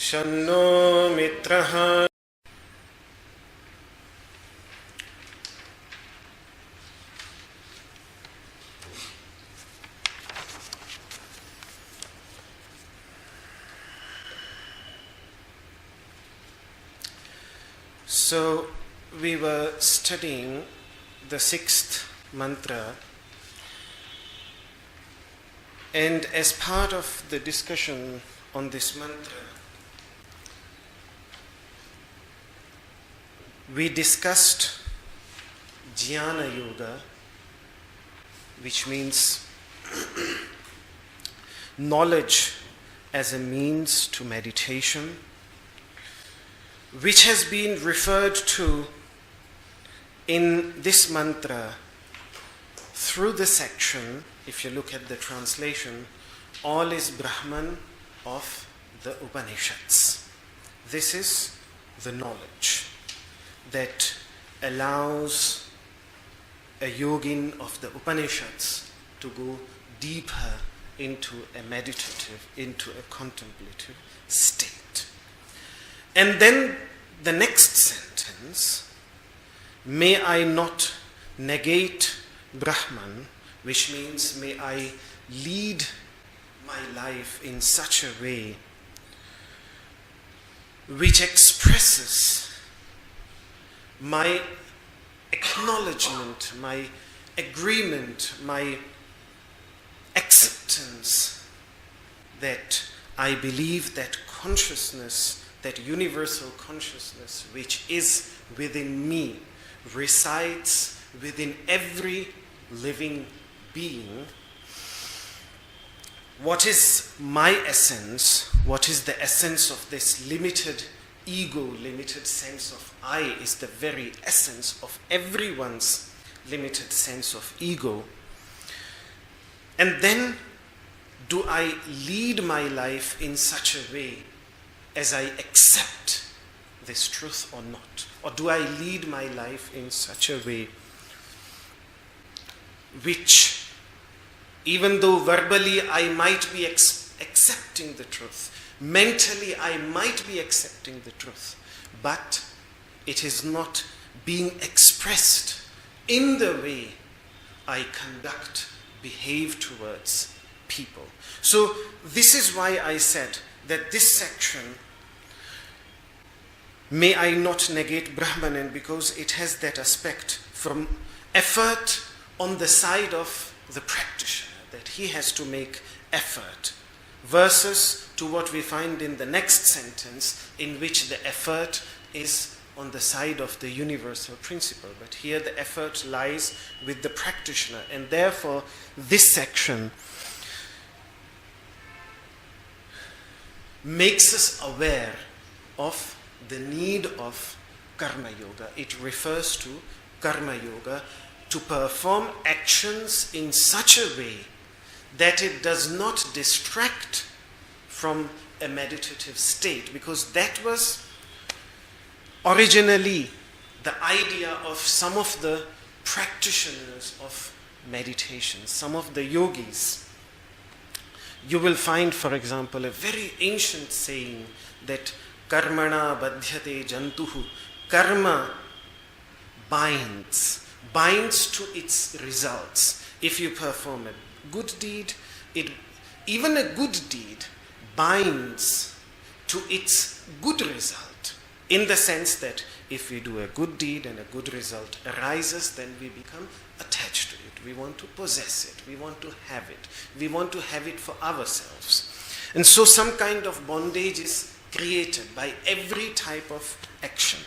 Shanno mitraha. So we were studying the sixth mantra, and as part of the discussion on this mantra, we discussed jnana yoga, which means knowledge as a means to meditation, which has been referred to in this mantra through the section. If you look at the translation, all is Brahman of the Upanishads. This is the knowledge that allows a yogin of the Upanishads to go deeper into a meditative, into a contemplative state. And then the next sentence, may I not negate Brahman, which means may I lead my life in such a way which expresses my acknowledgement, my agreement, my acceptance that I believe that consciousness, that universal consciousness which is within me, resides within every living being. What is my essence? What is the essence of this limited ego, limited sense of I, is the very essence of everyone's limited sense of ego. And then, do I lead my life in such a way as I accept this truth or not? Or do I lead my life in such a way which, even though verbally I might be accepting the truth, mentally I might be accepting the truth, but it is not being expressed in the way I conduct, behave towards people. So this is why I said that this section, may I not negate Brahman, because it has that aspect from effort on the side of the practitioner, that he has to make effort, versus to what we find in the next sentence, in which the effort is on the side of the universal principle. But here the effort lies with the practitioner, and therefore this section makes us aware of the need of karma yoga. It refers to karma yoga, to perform actions in such a way that it does not distract from a meditative state, because that was originally the idea of some of the practitioners of meditation, some of the yogis. You will find, for example, a very ancient saying that karmana badhyate jantuhu, karma binds to its results. If you perform a good deed, even a good deed binds to its good result, in the sense that if we do a good deed and a good result arises, then we become attached to it. We want to possess it. We want to have it. We want to have it for ourselves. And so some kind of bondage is created by every type of action.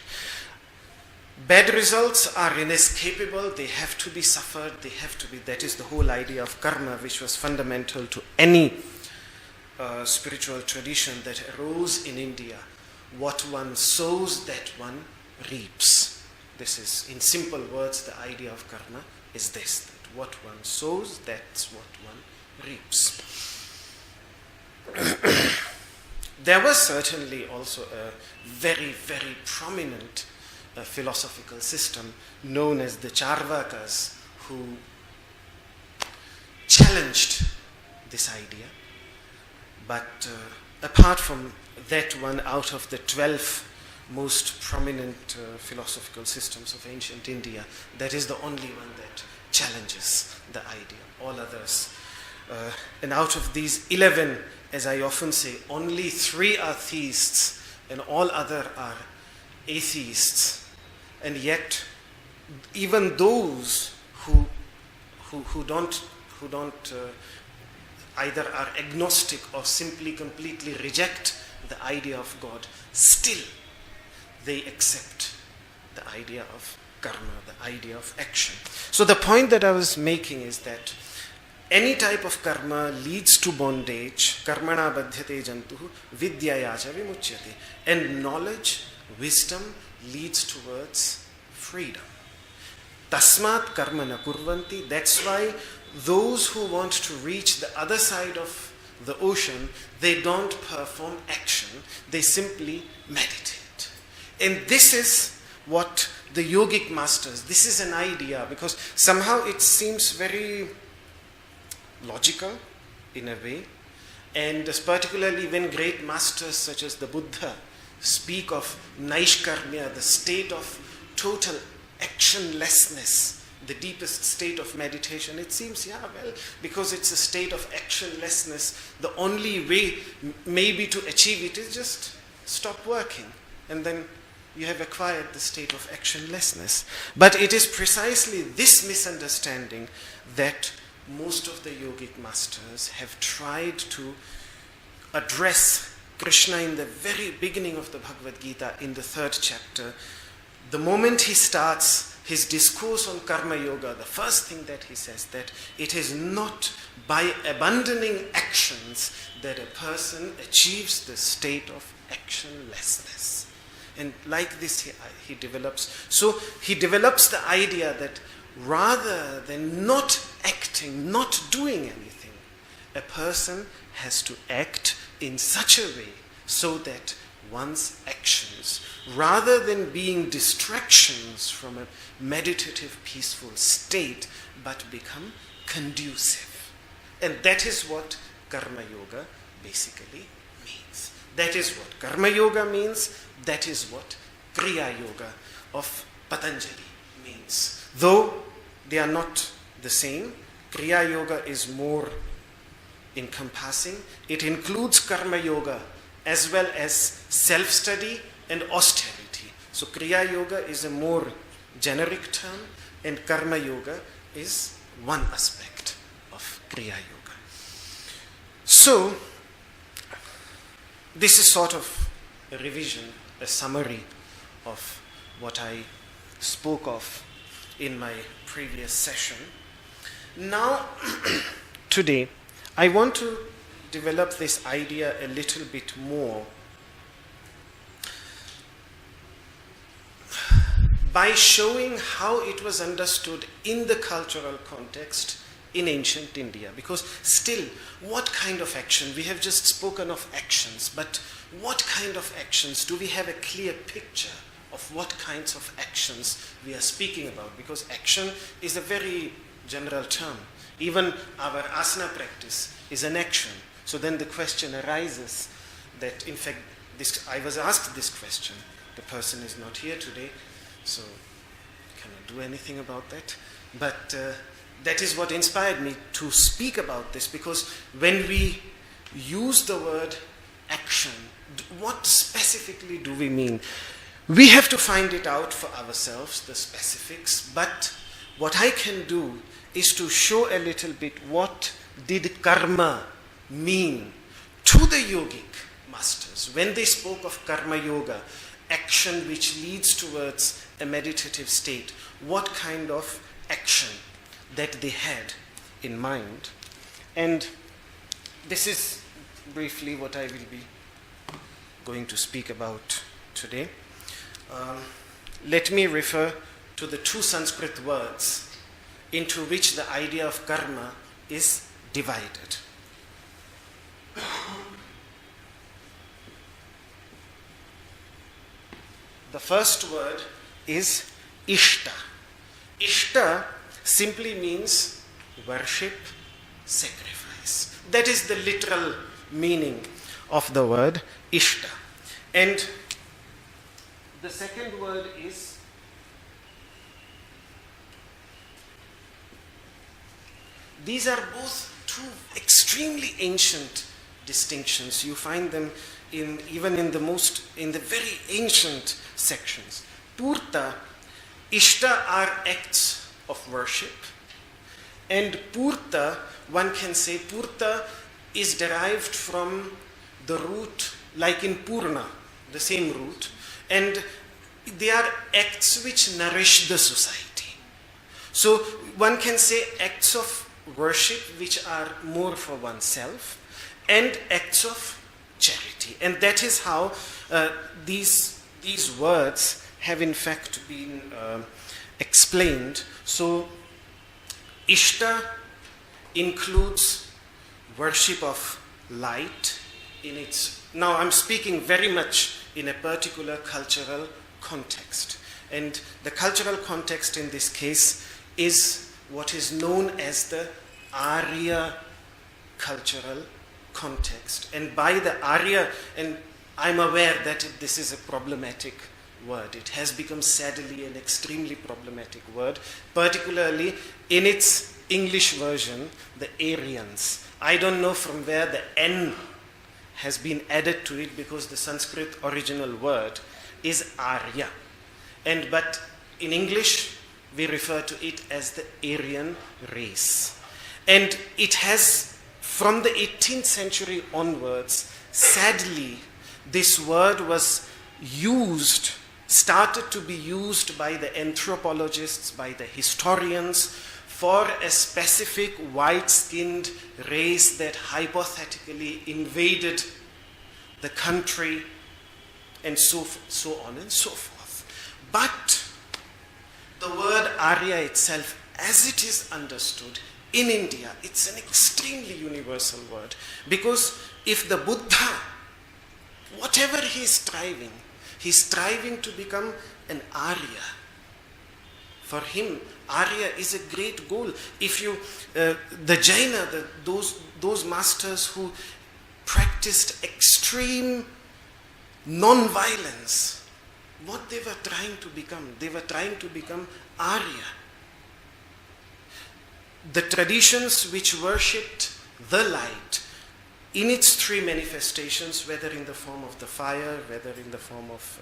Bad results are inescapable. They have to be suffered. They have to be. That is the whole idea of karma, which was fundamental to any spiritual tradition that arose in India. What one sows, that one reaps. This is, in simple words, the idea of karma is this, that what one sows, that's what one reaps. There was certainly also a very, very prominent philosophical system known as the Charvakas, who challenged this idea. But apart from that one out of the 12 most prominent philosophical systems of ancient India. That is the only one that challenges the idea. All others. And out of these 11, as I often say, only 3 are theists and all other are atheists. And yet, even those who don't either are agnostic or simply completely reject the idea of God, still they accept the idea of karma, the idea of action. So the point that I was making is that any type of karma leads to bondage. Karmana badhyate jantuhu vidyaya ca vimuchyate. And knowledge, wisdom leads towards freedom. Tasmat karma na kurvanti. That's why those who want to reach the other side of the ocean, they don't perform action, they simply meditate. And this is what the yogic masters, this is an idea, because somehow it seems very logical in a way, and particularly when great masters such as the Buddha speak of naishkarmya, the state of total actionlessness, the deepest state of meditation, it seems, because it's a state of actionlessness, the only way maybe to achieve it is just stop working, and then you have acquired the state of actionlessness. But it is precisely this misunderstanding that most of the yogic masters have tried to address. Krishna in the very beginning of the Bhagavad Gita, in the 3rd chapter, the moment he starts his discourse on karma yoga, the first thing that he says, that it is not by abandoning actions that a person achieves the state of actionlessness. And like this he develops. So he develops the idea that rather than not acting, not doing anything, a person has to act in such a way so that one's actions, rather than being distractions from a meditative, peaceful state, but become conducive. And that is what karma yoga basically means. That is what karma yoga means. That is what kriya yoga of Patanjali means. Though they are not the same, kriya yoga is more encompassing. It includes karma yoga as well as self-study and austerity. So kriya yoga is a more generic term, and karma yoga is one aspect of kriya yoga. So this is sort of a revision, a summary of what I spoke of in my previous session. Now, today, I want to develop this idea a little bit more by showing how it was understood in the cultural context in ancient India. Because still, what kind of action? We have just spoken of actions, but what kind of actions? Do we have a clear picture of what kinds of actions we are speaking about? Because action is a very general term. Even our asana practice is an action. So then the question arises that, in fact, I was asked this question. The person is not here today, so I cannot do anything about that. But that is what inspired me to speak about this, because when we use the word action, what specifically do we mean? We have to find it out for ourselves, the specifics, but what I can do is to show a little bit what did karma mean to the yogic masters when they spoke of karma yoga, action which leads towards a meditative state, what kind of action that they had in mind. And this is briefly what I will be going to speak about today. Let me refer to the 2 Sanskrit words into which the idea of karma is divided. The first word is iṣṭa. Iṣṭa simply means worship, sacrifice. That is the literal meaning of the word iṣṭa. And the second word is these are both two extremely ancient distinctions. You find them even in the very ancient sections. Pūrta, iṣṭa are acts of worship, and pūrta, one can say pūrta is derived from the root, like in purna, the same root, and they are acts which nourish the society. So one can say acts of worship which are more for oneself, and acts of charity. And that is how these words have in fact been explained. So iṣṭa includes worship of light in its... Now I'm speaking very much in a particular cultural context. And the cultural context in this case is what is known as the Arya cultural context. And by the Arya, and I'm aware that this is a problematic word. It has become sadly an extremely problematic word, particularly in its English version, the Aryans. I don't know from where the N has been added to it, because the Sanskrit original word is Arya. But in English, we refer to it as the Aryan race. And it has, from the 18th century onwards, sadly, this word was started to be used by the anthropologists, by the historians, for a specific white-skinned race that hypothetically invaded the country, and so on and so forth. But the word Arya itself, as it is understood in India, it's an extremely universal word. Because if the Buddha, whatever he's striving to become an Arya. For him, Arya is a great goal. If you, the Jaina, those masters who practiced extreme non-violence, what they were trying to become Arya. The traditions which worshipped the light in its three manifestations, whether in the form of the fire, whether in the form of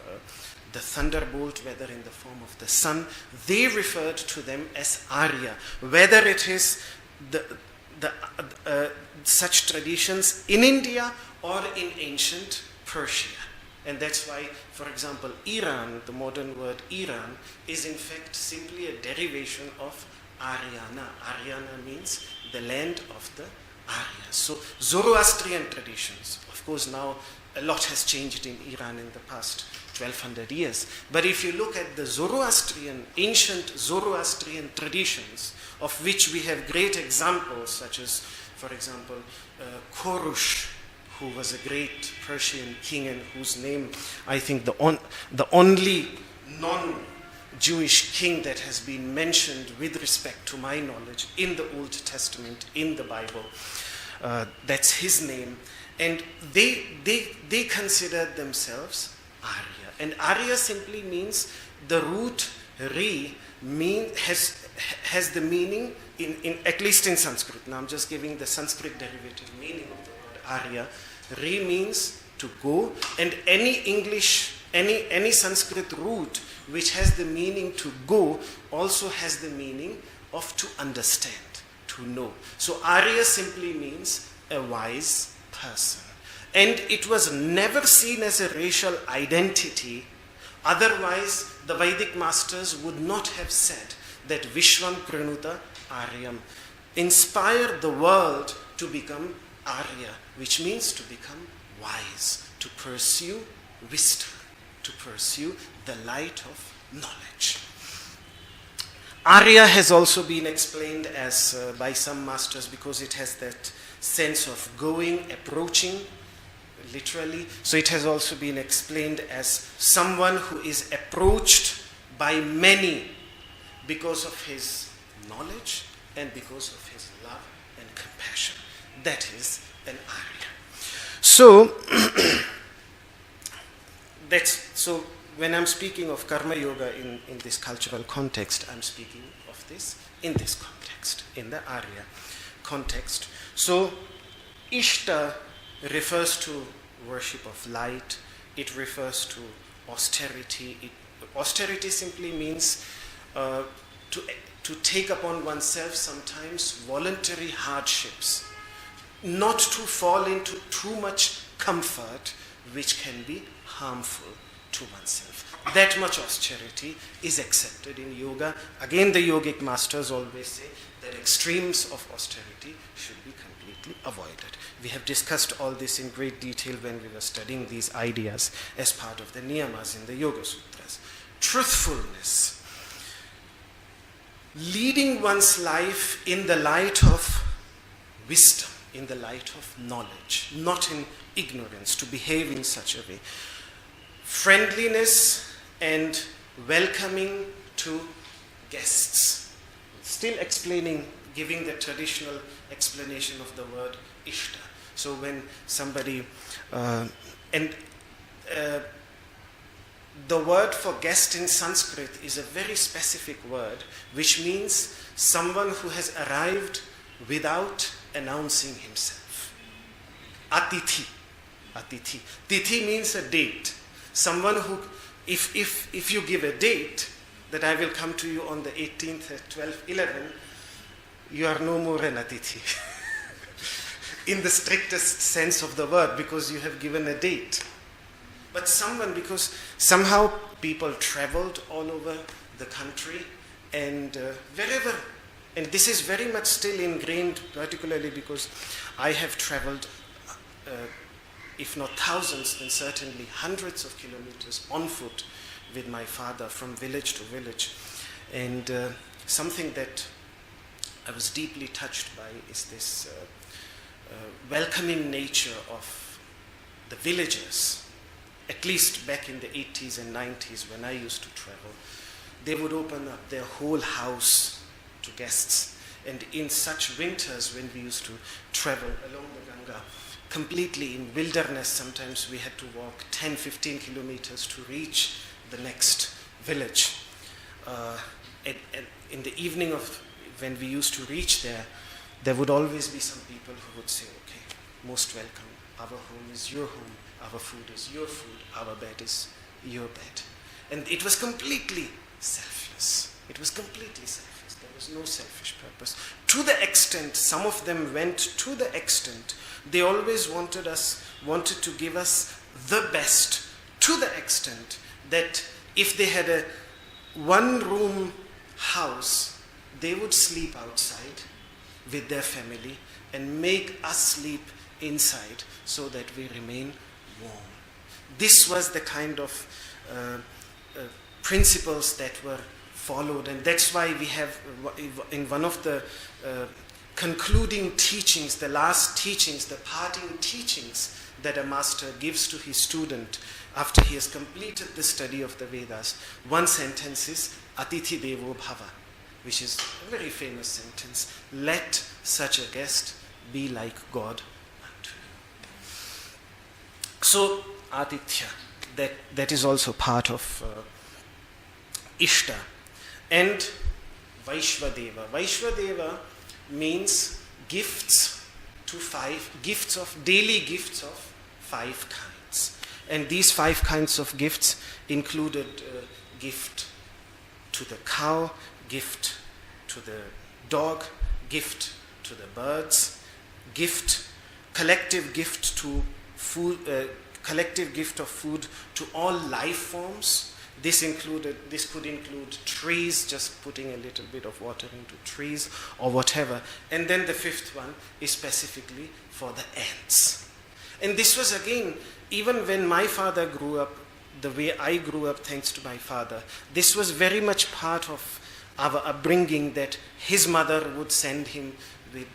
the thunderbolt, whether in the form of the sun, they referred to them as Arya. Whether it is such traditions in India or in ancient Persia. And that's why, for example, Iran, the modern word Iran, is in fact simply a derivation of Aryana. Aryana means the land of the Aryas. So Zoroastrian traditions, of course now a lot has changed in Iran in the past 1200 years. But if you look at the ancient Zoroastrian traditions, of which we have great examples, such as, for example, Korush, who was a great Persian king and whose name, I think the only non-Jewish king that has been mentioned with respect to my knowledge in the Old Testament, in the Bible, that's his name. And they considered themselves Arya. And Arya simply means, the root Ri has the meaning, in at least in Sanskrit. Now I'm just giving the Sanskrit derivative meaning of the word Arya. Ri means to go, and any Sanskrit root which has the meaning to go also has the meaning of to understand, to know. So Arya simply means a wise person. And it was never seen as a racial identity. Otherwise, the Vedic masters would not have said that Vishwam Pranuta Aryam inspired the world to become Arya, which means to become wise, to pursue wisdom, to pursue the light of knowledge. Arya has also been explained as by some masters because it has that sense of going, approaching, literally. So it has also been explained as someone who is approached by many because of his knowledge and because of his love and compassion. That is an Arya. So, so when I'm speaking of karma yoga in this cultural context, I'm speaking of this in this context, in the Arya context. So, iṣṭa refers to worship of light. It refers to austerity. Austerity simply means to take upon oneself sometimes voluntary hardships, not to fall into too much comfort which can be harmful to oneself. That much austerity is accepted in yoga. Again, the yogic masters always say that extremes of austerity should be completely avoided. We have discussed all this in great detail when we were studying these ideas as part of the niyamas in the Yoga Sutras. Truthfulness. Leading one's life in the light of wisdom, in the light of knowledge, not in ignorance, to behave in such a way. Friendliness and welcoming to guests. Still explaining, giving the traditional explanation of the word iṣṭa. So when somebody, the word for guest in Sanskrit is a very specific word, which means someone who has arrived without announcing himself. Atithi. Atithi. Tithi means a date. Someone who, if you give a date that I will come to you on the 18th at 12:11, you are no more an atithi. In the strictest sense of the word, because you have given a date. But someone, because somehow people traveled all over the country and wherever, and this is very much still ingrained, particularly because I have traveled, if not thousands, then certainly hundreds of kilometers on foot with my father from village to village. And something that I was deeply touched by is this welcoming nature of the villagers. At least back in the 80s and 90s when I used to travel, they would open up their whole house to guests. And in such winters when we used to travel along the Ganga, completely in wilderness, sometimes we had to walk 10, 15 kilometers to reach the next village. And in the evening of when we used to reach there, there would always be some people who would say, okay, most welcome, our home is your home. Our food is your food, our bed is your bed. And it was completely selfless. It was completely selfless. There was no selfish purpose. To the extent, some of them went to the extent, they always wanted to give us the best, to the extent that if they had a one-room house, they would sleep outside with their family and make us sleep inside so that we remain warm. This was the kind of principles that were followed, and that's why we have in one of the concluding teachings, the last teachings, the parting teachings that a master gives to his student after he has completed the study of the Vedas, one sentence is Atithi Devo Bhava, which is a very famous sentence. Let such a guest be like God unto you. So, Aditya, that is also part of iṣṭa. And Vaishvadeva. Vaishvadeva means daily gifts of 5 kinds. And these 5 kinds of gifts included gift to the cow, gift to the dog, gift to the birds, collective gift to food, collective gift of food to all life forms. This could include trees, just putting a little bit of water into trees or whatever. And then the 5th one is specifically for the ants. And this was again, even when my father grew up, the way I grew up thanks to my father, this was very much part of our upbringing, that his mother would send him with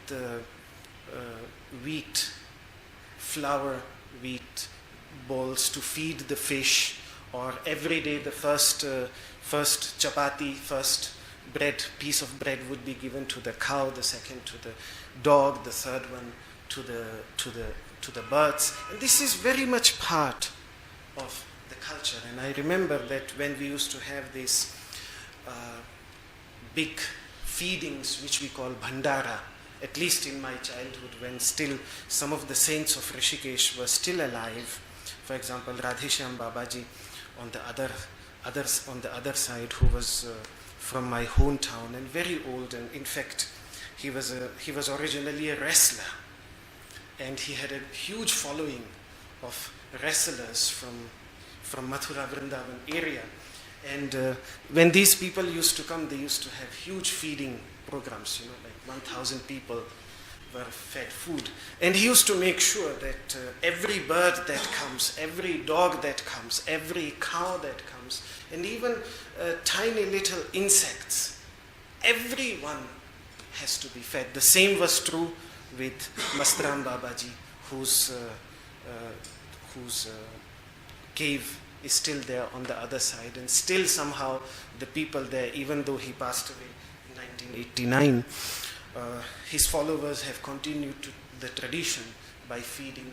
flour wheat balls to feed the fish, or every day the first chapati, first piece of bread would be given to the cow, the second to the dog, the third one to the to the birds. And this is very much part of the culture. And I remember that when we used to have these big feedings, which we call bhandara, at least in my childhood, when still some of the saints of Rishikesh were still alive. For example, Radheshyam Babaji on the other side, who was from my hometown and very old, and in fact he was originally a wrestler, and he had a huge following of wrestlers from Mathura Vrindavan area. And when these people used to come, they used to have huge feeding programs, like 1,000 people were fed food. And he used to make sure that every bird that comes, every dog that comes, every cow that comes, and even tiny little insects, everyone has to be fed. The same was true with Mastram Babaji, whose cave is still there on the other side, and still somehow the people there, even though he passed away in 1989, his followers have continued to the tradition by feeding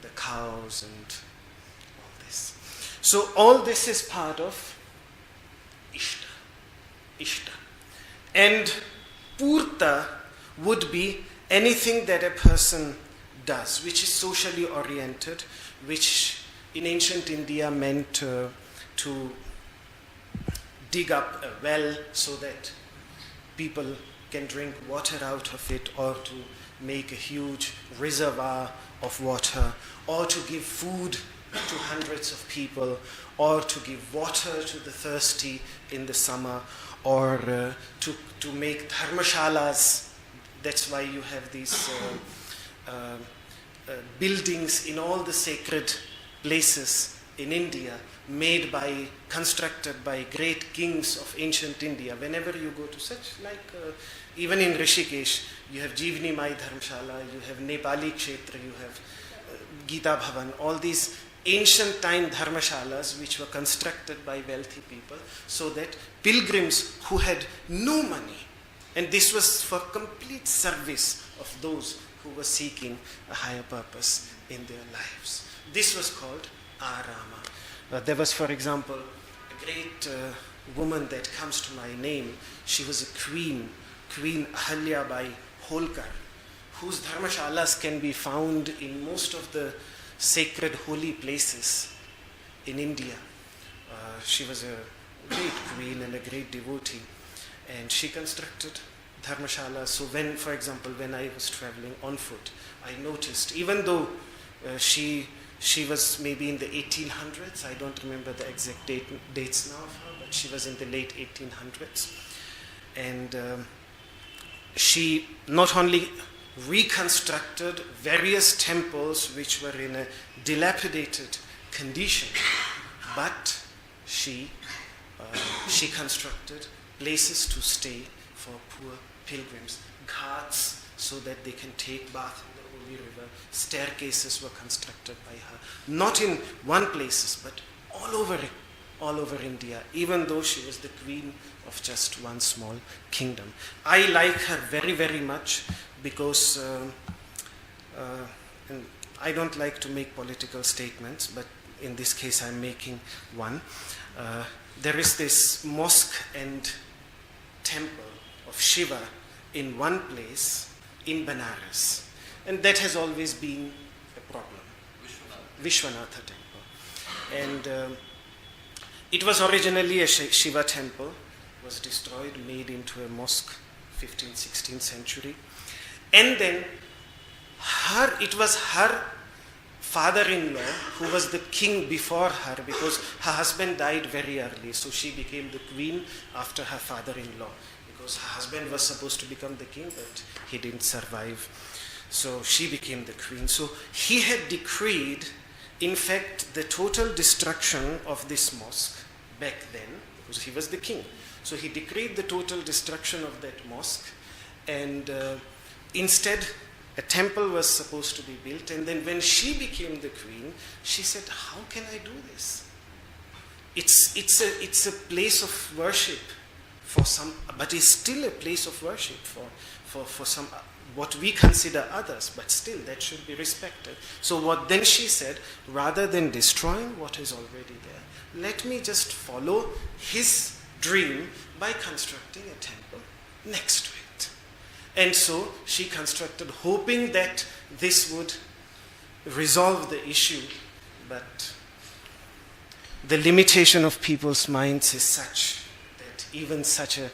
the cows and all this. So all this is part of iṣṭa. And pūrta would be anything that a person does, which is socially oriented, which in ancient India meant to dig up a well so that people can drink water out of it, or to make a huge reservoir of water, or to give food to hundreds of people, or to give water to the thirsty in the summer, or to make dharmashalas. That's why you have these buildings in all the sacred places in India, constructed by great kings of ancient India. Whenever you go to such, even in Rishikesh, you have Jivni Mai Dharmshala, you have Nepali Kshetra, you have Gita Bhavan, all these ancient time dharmashalas which were constructed by wealthy people so that pilgrims who had no money, and this was for complete service of those who were seeking a higher purpose in their lives. This was called ārāma. There was, for example, a great woman that comes to my name. She was a queen, Queen Ahalyabai Holkar, whose dharmashalas can be found in most of the sacred holy places in India. She was a great queen and a great devotee, and she constructed dharmashalas. So when, for example, when I was traveling on foot, I noticed, even though she was maybe in the 1800s, I don't remember the exact dates now of her, but she was in the late 1800s. And she not only reconstructed various temples which were in a dilapidated condition, but she constructed places to stay for poor pilgrims, ghats so that they can take bath in the holy river. Staircases were constructed by her, not in one place, but all over India, even though she was the queen of just one small kingdom. I like her very, very much because and I don't like to make political statements, but in this case I'm making one. There is this mosque and temple of Shiva in one place in Benares, and that has always been a problem. Vishwanatha temple. And it was originally a Shiva temple, was destroyed, made into a mosque 15th, 16th century. And then it was her father-in-law who was the king before her, because her husband died very early, so she became the queen after her father-in-law, because her husband was supposed to become the king, but he didn't survive. So she became the queen. So he had decreed, in fact, the total destruction of this mosque back then, because he was the king. So he decreed the total destruction of that mosque, and instead a temple was supposed to be built. And then when she became the queen, she said, how can I do this? It's a place of worship for some, but it's still a place of worship for some what we consider others, but still that should be respected. So what then she said, rather than destroying what is already there, let me just follow his dream by constructing a temple next to it. And so she constructed, hoping that this would resolve the issue, but the limitation of people's minds is such that even such an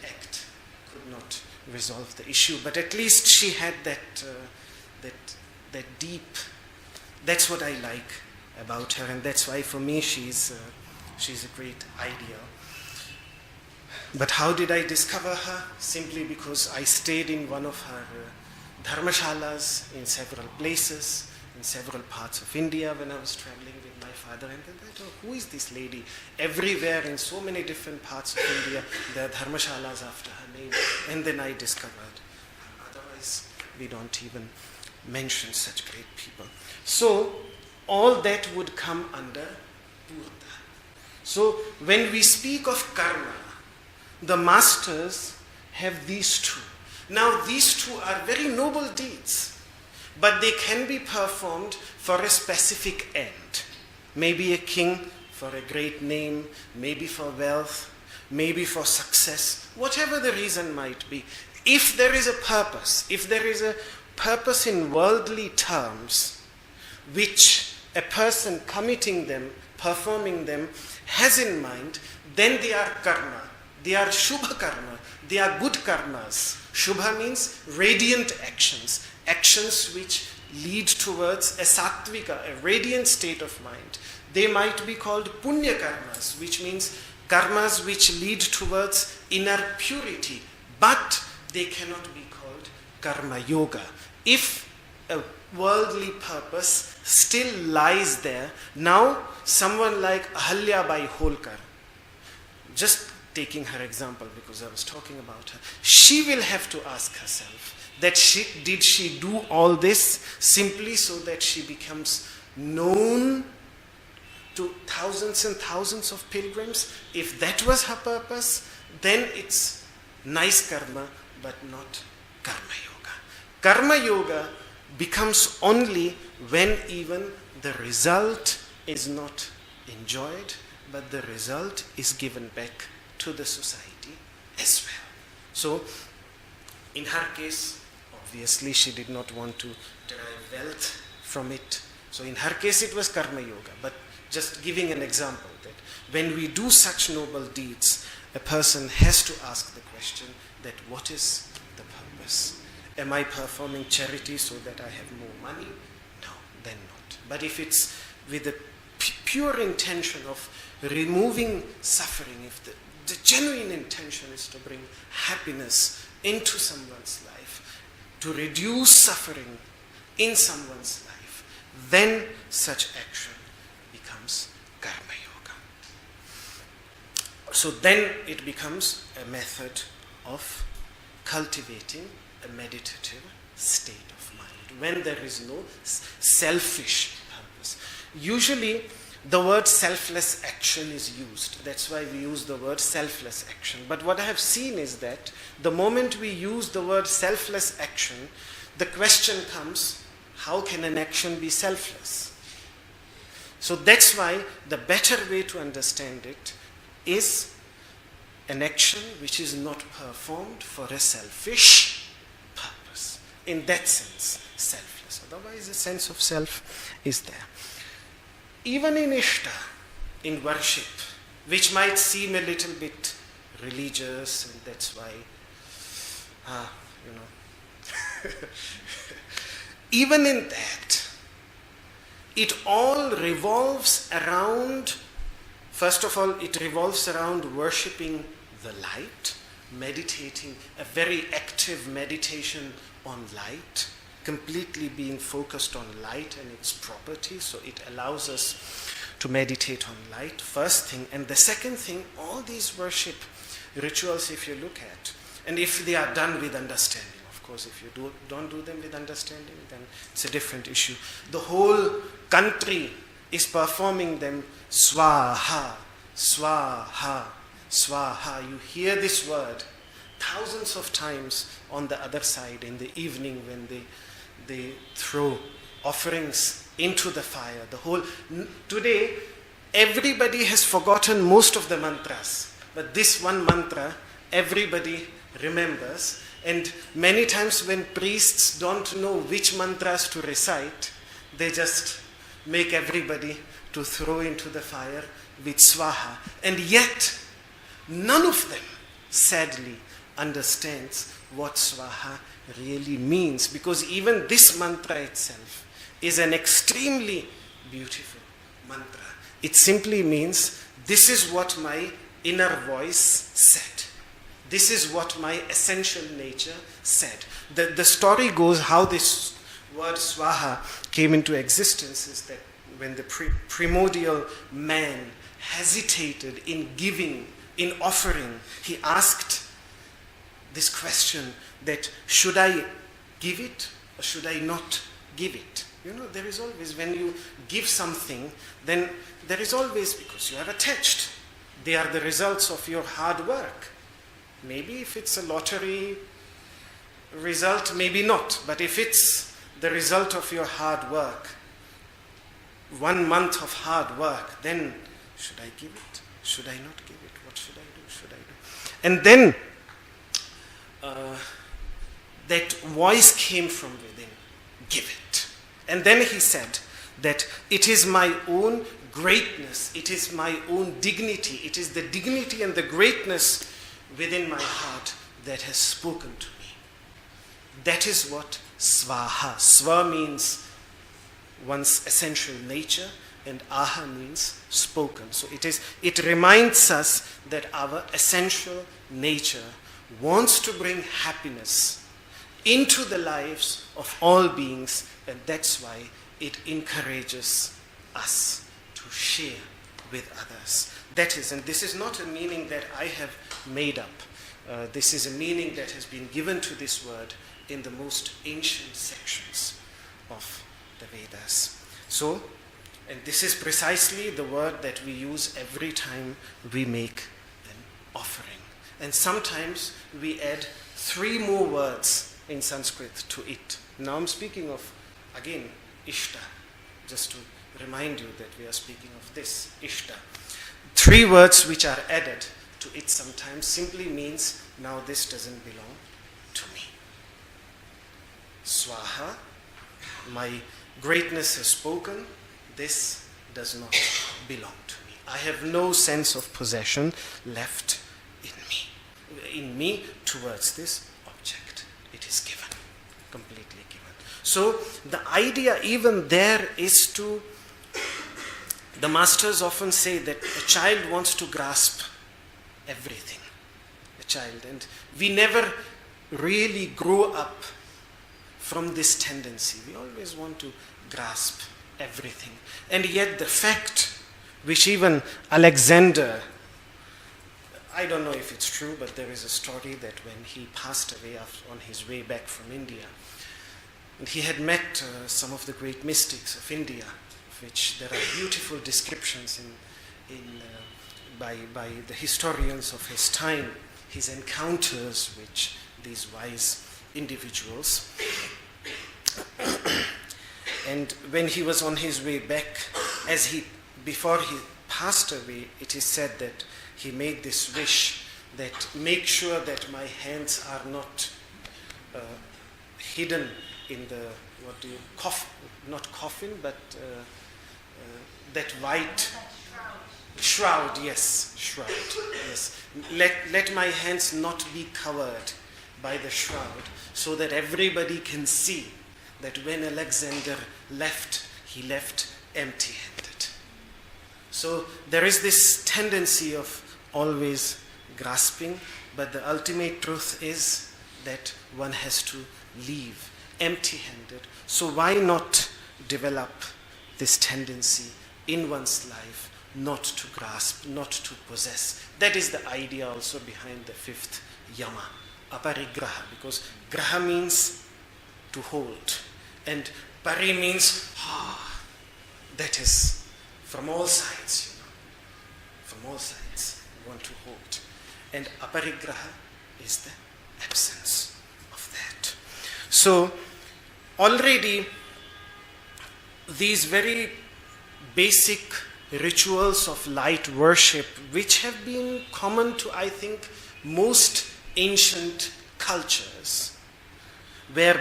act could not resolve the issue. But at least she had that deep. That's what I like about her, and that's why for me she's a great ideal. But how did I discover her? Simply because I stayed in one of her dharmashalas in several places, in several parts of India when I was traveling with my father. And then I thought, who is this lady? Everywhere in so many different parts of India, there are dharmashalas after her name. And then I discovered her. Otherwise, we don't even mention such great people. So, all that would come under pūrta. So, when we speak of karma, the masters have these two. Now, these two are very noble deeds, but they can be performed for a specific end. Maybe a king for a great name, maybe for wealth, maybe for success, whatever the reason might be. If there is a purpose in worldly terms, which a person committing them, performing them, has in mind, then they are karma. They are shubha karma. They are good karmas. Shubha means radiant actions. Actions which lead towards a sattvika, a radiant state of mind. They might be called punya karmas, which means karmas which lead towards inner purity. But they cannot be called karma yoga. If a worldly purpose still lies there, now someone like Ahalyabai Holkar, just taking her example because I was talking about her, she will have to ask herself that did she do all this simply so that she becomes known to thousands and thousands of pilgrims? If that was her purpose, then it's nice karma, but not karma yoga. Karma yoga becomes only when even the result is not enjoyed, but the result is given back to the society as well. So, in her case, obviously she did not want to derive wealth from it. So in her case it was karma yoga. But just giving an example that when we do such noble deeds, a person has to ask the question that what is the purpose? Am I performing charity so that I have more money? No, then not. But if it's with the pure intention of removing suffering, if the genuine intention is to bring happiness into someone's life, to reduce suffering in someone's life, then such action becomes karma yoga. So then it becomes a method of cultivating a meditative state of mind when there is no selfish purpose. Usually the word selfless action is used. That's why we use the word selfless action. But what I have seen is that the moment we use the word selfless action, the question comes, how can an action be selfless? So that's why the better way to understand it is an action which is not performed for a selfish purpose. In that sense, selfless. Otherwise, a sense of self is there. Even in iṣṭa, in worship, which might seem a little bit religious, and that's why, even in that, it all revolves around, first of all, it revolves around worshipping the light, meditating, a very active meditation on light, completely being focused on light and its properties, so it allows us to meditate on light, first thing. And the second thing, all these worship rituals, if you look at, and if they are done with understanding, of course, if you don't do them with understanding, then it's a different issue. The whole country is performing them svāhā, svāhā, svāhā. You hear this word thousands of times on the other side in the evening when they throw offerings into the fire. Today, everybody has forgotten most of the mantras, but this one mantra everybody remembers. And many times when priests don't know which mantras to recite, they just make everybody to throw into the fire with svāhā. And yet, none of them, sadly, understands what svāhā really means, because even this mantra itself is an extremely beautiful mantra. It simply means, this is what my inner voice said. This is what my essential nature said. The story goes how this word svāhā came into existence is that when the primordial man hesitated in giving, in offering, he asked this question that, should I give it or should I not give it? There is always, when you give something, then there is always, because you are attached. They are the results of your hard work. Maybe if it's a lottery result, maybe not. But if it's the result of your hard work, 1 month of hard work, then should I give it? Should I not give it? What should I do? Should I do? And then that voice came from within, give it. And then he said that it is my own greatness, it is my own dignity, it is the dignity and the greatness within my heart that has spoken to me. That is what svāhā. Sva means one's essential nature, and aha means spoken. So it reminds us that our essential nature wants to bring happiness into the lives of all beings, and that's why it encourages us to share with others. That is, and this is not a meaning that I have made up. This is a meaning that has been given to this word in the most ancient sections of the Vedas. So, and this is precisely the word that we use every time we make an offering. And sometimes we add 3 more words in Sanskrit to it. Now I'm speaking of, again, iṣṭa, just to remind you that we are speaking of this, iṣṭa. 3 words which are added to it sometimes simply means, now this doesn't belong to me. Svāhā, my greatness has spoken, this does not belong to me. I have no sense of possession left in me towards this object. It is given, completely given. So the idea even there is to, the masters often say that a child wants to grasp everything. A child, and we never really grow up from this tendency. We always want to grasp everything. And yet the fact which even Alexander, I don't know if it's true, but there is a story that when he passed away on his way back from India, and he had met some of the great mystics of India, of which there are beautiful descriptions by the historians of his time, his encounters with these wise individuals. And when he was on his way back, before he passed away, it is said that he made this wish that make sure that my hands are not hidden in the, not coffin, but that white shroud, yes, shroud, yes. Let my hands not be covered by the shroud, so that everybody can see that when Alexander left, he left empty-handed. So there is this tendency of always grasping, but the ultimate truth is that one has to leave empty-handed. So why not develop this tendency in one's life not to grasp, not to possess? That is the idea also behind the 5th yama, aparigraha, because graha means to hold, and pari means that is from all sides, from all sides, want to hold. And aparigraha is the absence of that. So already these very basic rituals of light worship, which have been common to, I think, most ancient cultures, where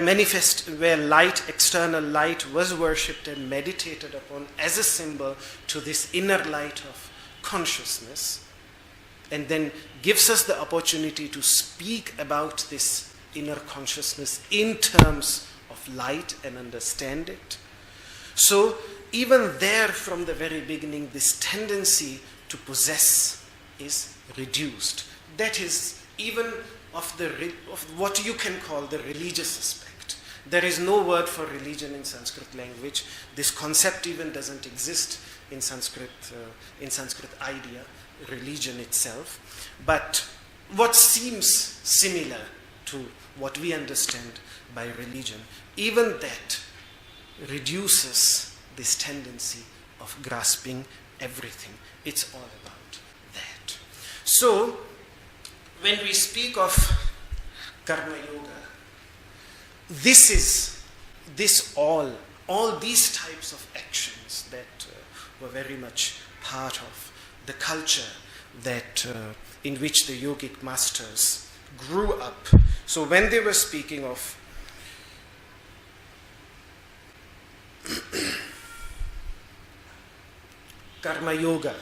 light, external light, was worshipped and meditated upon as a symbol to this inner light of consciousness, and then gives us the opportunity to speak about this inner consciousness in terms of light and understand it. So even there, from the very beginning, this tendency to possess is reduced. That is, even of what you can call the religious aspect. There is no word for religion in Sanskrit language. This concept even doesn't exist in Sanskrit idea, religion itself. But what seems similar to what we understand by religion, even that reduces this tendency of grasping everything. It's all about that. So, when we speak of karma yoga, all these types of actions that were very much part of the culture that in which the yogic masters grew up. So when they were speaking of karma yoga,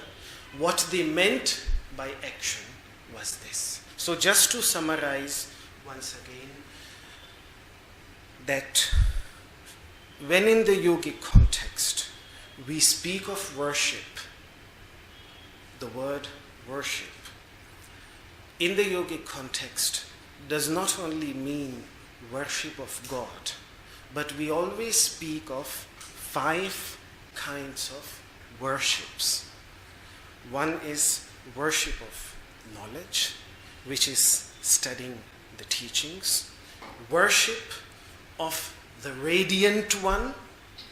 what they meant by action was this. So just to summarize once again, that when in the yogic context we speak of worship, the word worship in the yogic context does not only mean worship of God, but we always speak of 5 kinds of worships. One is worship of knowledge, which is studying the teachings. Worship of the radiant one,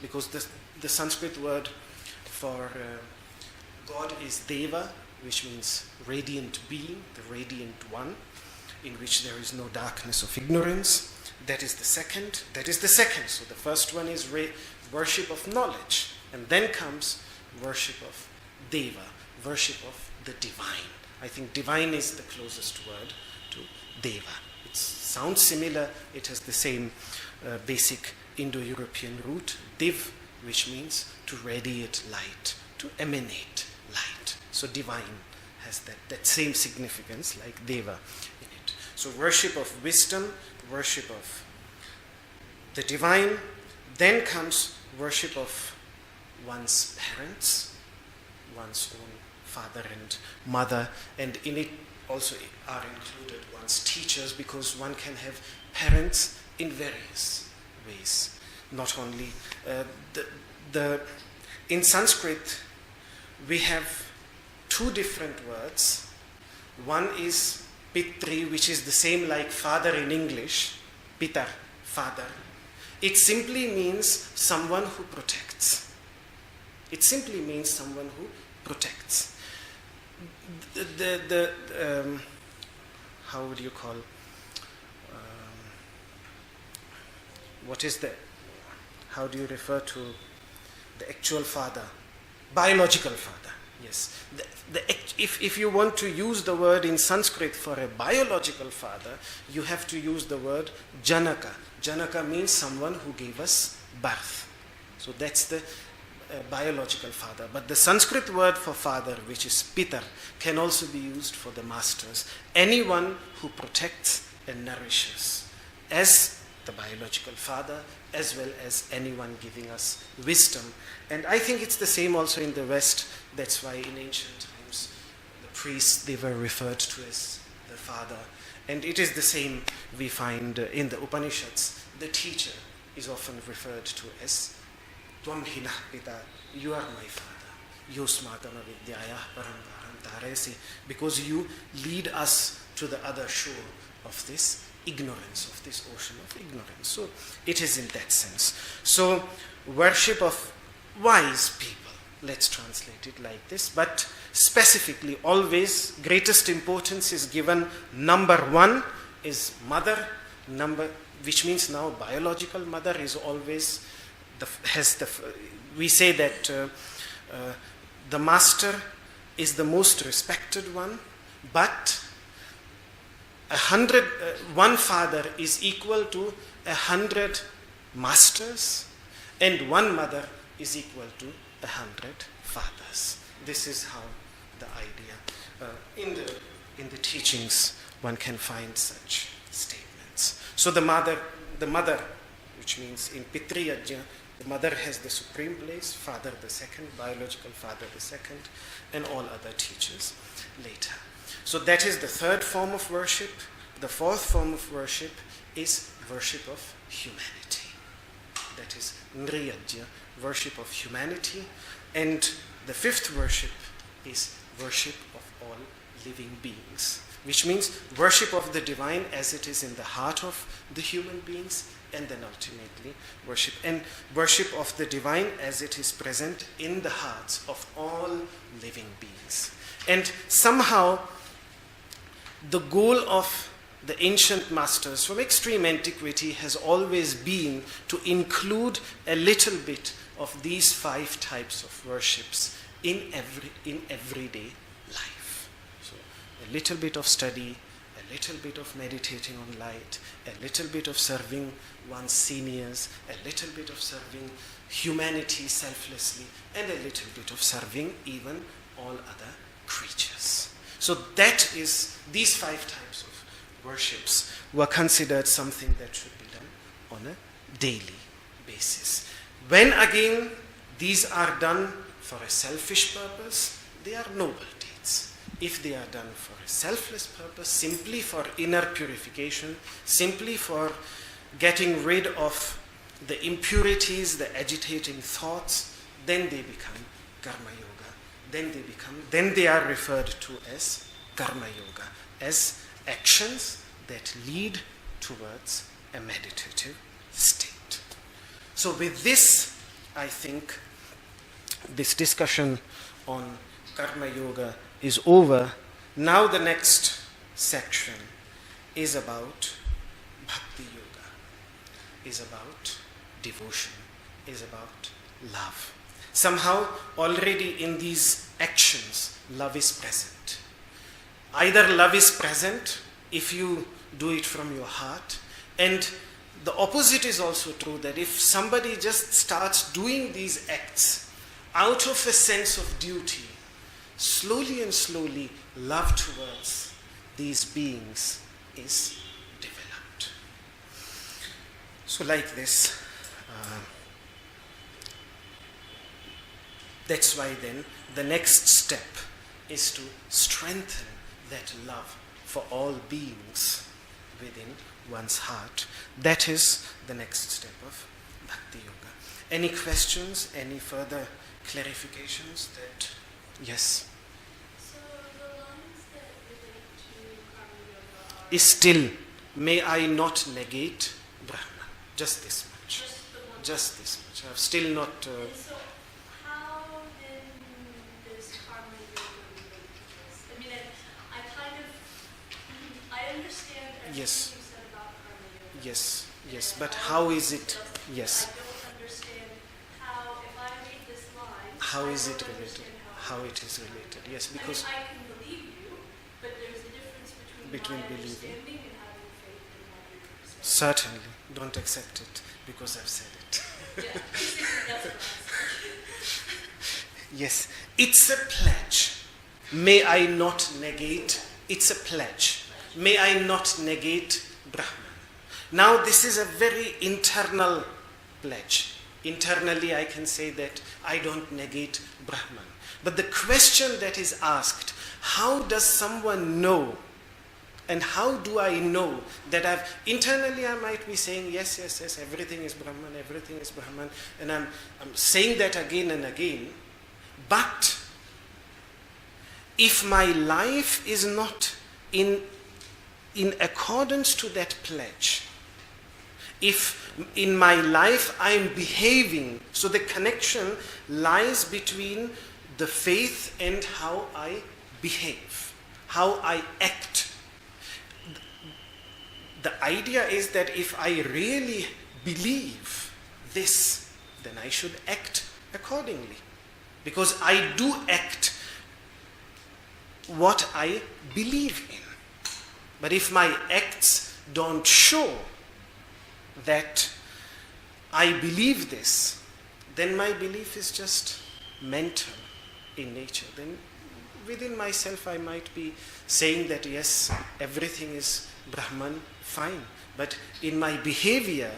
because the Sanskrit word for God is Deva, which means radiant being, the radiant one, in which there is no darkness of ignorance. That is the second. So the first one is worship of knowledge. And then comes worship of Deva, worship of the divine. I think divine is the closest word to Deva. It sounds similar. It has the same basic Indo-European root, div, which means to radiate light, to emanate light. So divine has that same significance like Deva in it. So worship of wisdom, worship of the divine. Then comes worship of one's parents, one's own father and mother, and in it also are included one's teachers, because one can have parents in various ways. Not only in Sanskrit we have 2 different words. One is pitri, which is the same like father in English, pitar, father. It simply means someone who protects. It simply means someone who protects. How would you call? How do you refer to the actual father? Biological father. Yes. If you want to use the word in Sanskrit for a biological father, you have to use the word janaka. Janaka means someone who gave us birth. So that's the biological father. But the Sanskrit word for father, which is pitar, can also be used for the masters. Anyone who protects and nourishes, as the biological father, as well as anyone giving us wisdom. And I think it's the same also in the West. That's why in ancient times the priests, they were referred to as the father. And it is the same we find in the Upanishads. The teacher is often referred to as Tvam hinah pita, you are my father. Yosmatama vidyaya param taresi, because you lead us to the other shore of this ignorance, of this ocean of ignorance. So it is in that sense. So worship of wise people, let's translate it like this. But specifically, always greatest importance is given. Number one is mother. Which means now biological mother is always we say that the master is the most respected one, but one father is equal to 100 masters, and one mother is equal to 100 fathers. This is how the idea in the teachings one can find such statements. So the mother, which means in Pitri Yajña, the mother has the supreme place, father the second, biological father the second, and all other teachers later. So that is the third form of worship. The fourth form of worship is worship of humanity. That is nirākuryām, worship of humanity. And the fifth worship is worship of all living beings, which means worship of the divine as it is in the heart of the human beings, and then ultimately worship of the divine as it is present in the hearts of all living beings. And somehow the goal of the ancient masters from extreme antiquity has always been to include a little bit of these 5 types of worships in everyday life. So a little bit of study, a little bit of meditating on light, a little bit of serving one's seniors, a little bit of serving humanity selflessly, and a little bit of serving even all other creatures. So that is, these 5 types of worships were considered something that should be done on a daily basis. When again these are done for a selfish purpose, they are noble deeds. If they are done for a selfless purpose, simply for inner purification, simply for getting rid of the impurities, the agitating thoughts, then they become karma yoga. Then they are referred to as karma yoga, as actions that lead towards a meditative state. So with this, I think this discussion on karma yoga is over. Now the next section is about bhakti yoga, is about devotion, is about love. Somehow already in these actions, love is present. Either love is present if you do it from your heart, and the opposite is also true, that if somebody just starts doing these acts out of a sense of duty, slowly and slowly love towards these beings is developed. So like this, that's why then the next step is to strengthen that love for all beings within one's heart. That is the next step of bhakti yoga. Any questions? Any further clarifications? That yes. So the lines that relate to karma yoga are Is still, may I not negate brahman. Just this much. Just this much. I've still not. And so how then does karma yoga relate to this? I mean, I understand everything Yes. you said about karma yoga. Yes. But how is it? Yes. I don't understand how, if I read this line, How is I it don't related? understand How it is related? Yes, because I can believe you, but there's a difference between my believing. understanding and having faith in what you're saying. certainly don't accept it because I've said it. Yeah, basically that's what I'm saying. Yes, it's a pledge. May I not negate, it's a pledge. May I not negate Brahman. Now this is a very internal pledge. Internally I can say that I don't negate Brahman. But the question that is asked, how does someone know, and how do I know that internally I might be saying, yes, everything is Brahman, and I'm saying that again and again, but if my life is not in accordance to that pledge, if in my life I am behaving, so the connection lies between the faith and how I behave, how I act. The idea is that if I really believe this, then I should act accordingly. Because I do act what I believe in. But if my acts don't show that I believe this, then my belief is just mental in nature. Then within myself I might be saying that yes, everything is Brahman, fine. But in my behavior,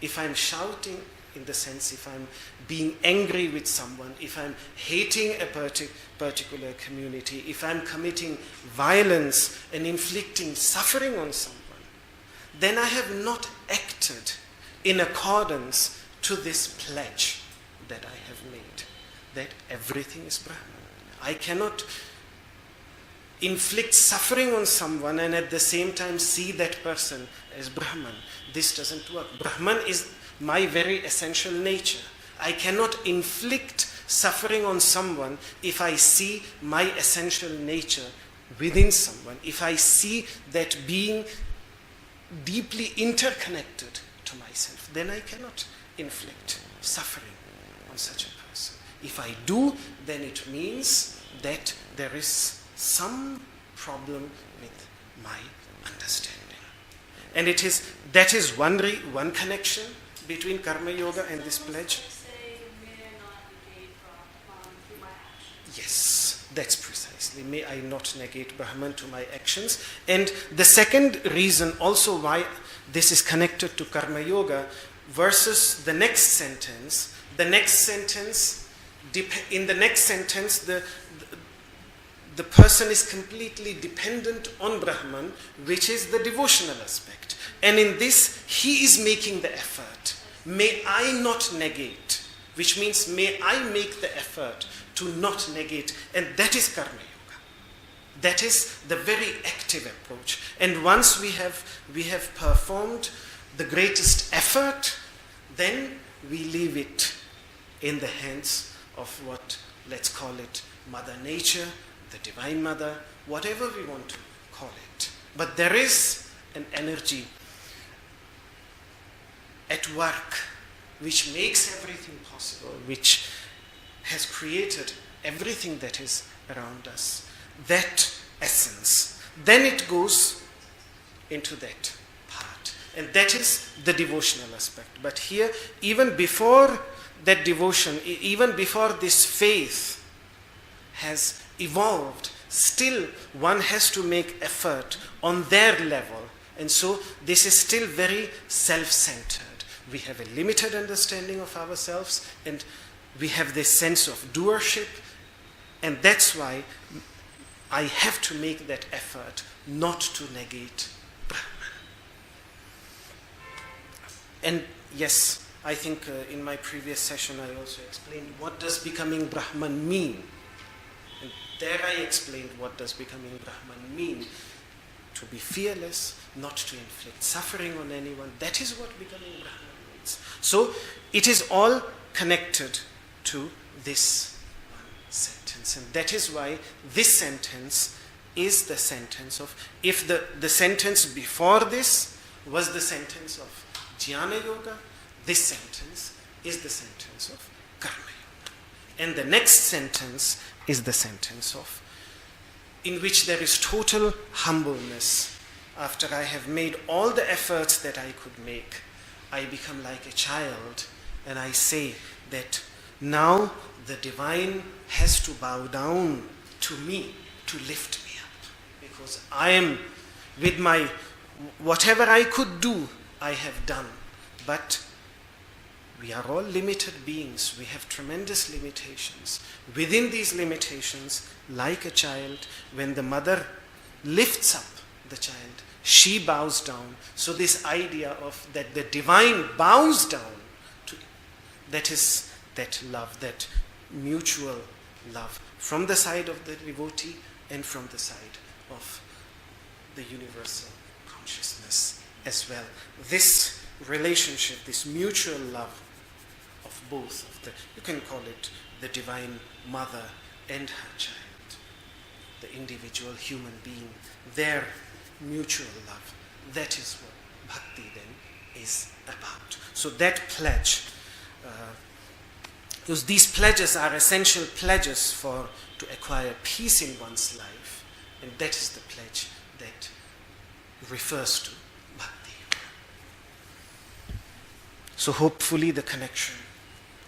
if I'm shouting, in the sense if I'm being angry with someone, if I'm hating a particular community, if I'm committing violence and inflicting suffering on someone, then I have not acted in accordance to this pledge that I have made, that everything is Brahman. I cannot inflict suffering on someone and at the same time see that person as Brahman. This doesn't work. Brahman is my very essential nature. I cannot inflict suffering on someone if I see my essential nature within someone, if I see that being deeply interconnected to myself, then I cannot inflict suffering on such a person. If I do, then it means that there is some problem with my understanding. And that is one connection between karma yoga and this pledge. Yes, that's precisely. May I not negate Brahman to my actions. And the second reason also why this is connected to karma yoga versus the next sentence. In the next sentence, the person is completely dependent on Brahman, which is the devotional aspect. And in this, he is making the effort. May I not negate, which means may I make the effort to not negate. And that is karma yoga. That is the very active approach. And once we have performed the greatest effort, then we leave it in the hands of what, let's call it, Mother Nature, the Divine Mother, whatever we want to call it. But there is an energy at work which makes everything possible, which has created everything that is around us. That essence. Then it goes into that part. And that is the devotional aspect. But here, even before that devotion, even before this faith has evolved, still one has to make effort on their level. And so this is still very self-centered. We have a limited understanding of ourselves and we have this sense of doership, and that's why I have to make that effort not to negate Brahman. And yes, I think in my previous session I also explained what does becoming Brahman mean. And there I explained what does becoming Brahman mean. To be fearless, not to inflict suffering on anyone. That is what becoming Brahman means. So it is all connected to this one sentence. And that is why this sentence is the sentence of, if the sentence before this was the sentence of Jnana Yoga, this sentence is the sentence of Karma Yoga. And the next sentence is the sentence of, in which there is total humbleness. After I have made all the efforts that I could make, I become like a child and I say that now the divine has to bow down to me to lift me up. Because I am, with my, whatever I could do, I have done. But we are all limited beings. We have tremendous limitations. Within these limitations, like a child, when the mother lifts up the child, she bows down. So this idea of that the divine bows down to, that is that love, that mutual love from the side of the devotee and from the side of the universal consciousness as well. This relationship, this mutual love of both of the, you can call it the divine mother and her child, the individual human being, their mutual love. That is what bhakti then is about. So that pledge, because these pledges are essential pledges to acquire peace in one's life, and that is the pledge that refers to bhakti. So hopefully the connection.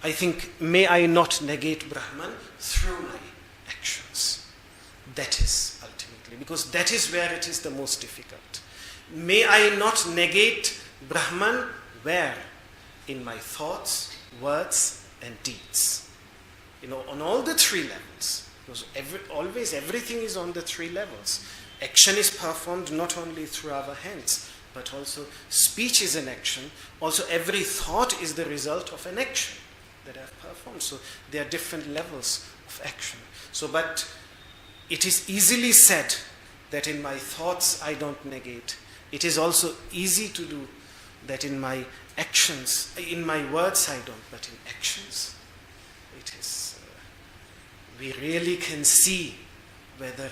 I think, may I not negate Brahman through my actions. That is ultimately, because that is where it is the most difficult. May I not negate Brahman where? In my thoughts, words, and deeds. On all the three levels. Because always everything is on the three levels. Action is performed not only through our hands, but also speech is an action. Also every thought is the result of an action that I've performed. So there are different levels of action. So, but it is easily said that in my thoughts I don't negate. It is also easy to do that in my actions, in my words I don't, but in actions it is, we really can see whether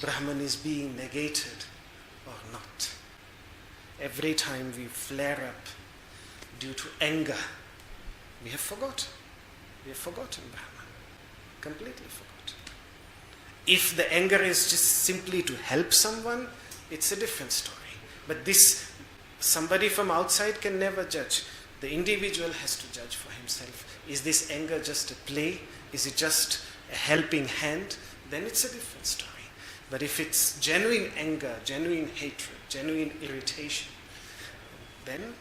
Brahman is being negated or not. Every time we flare up due to anger, we have forgotten. We have forgotten Brahman. Completely forgotten. If the anger is just simply to help someone, it's a different story. But this, somebody from outside can never judge. The individual has to judge for himself. Is this anger just a play? Is it just a helping hand? Then it's a different story. But if it's genuine anger, genuine hatred, genuine irritation, then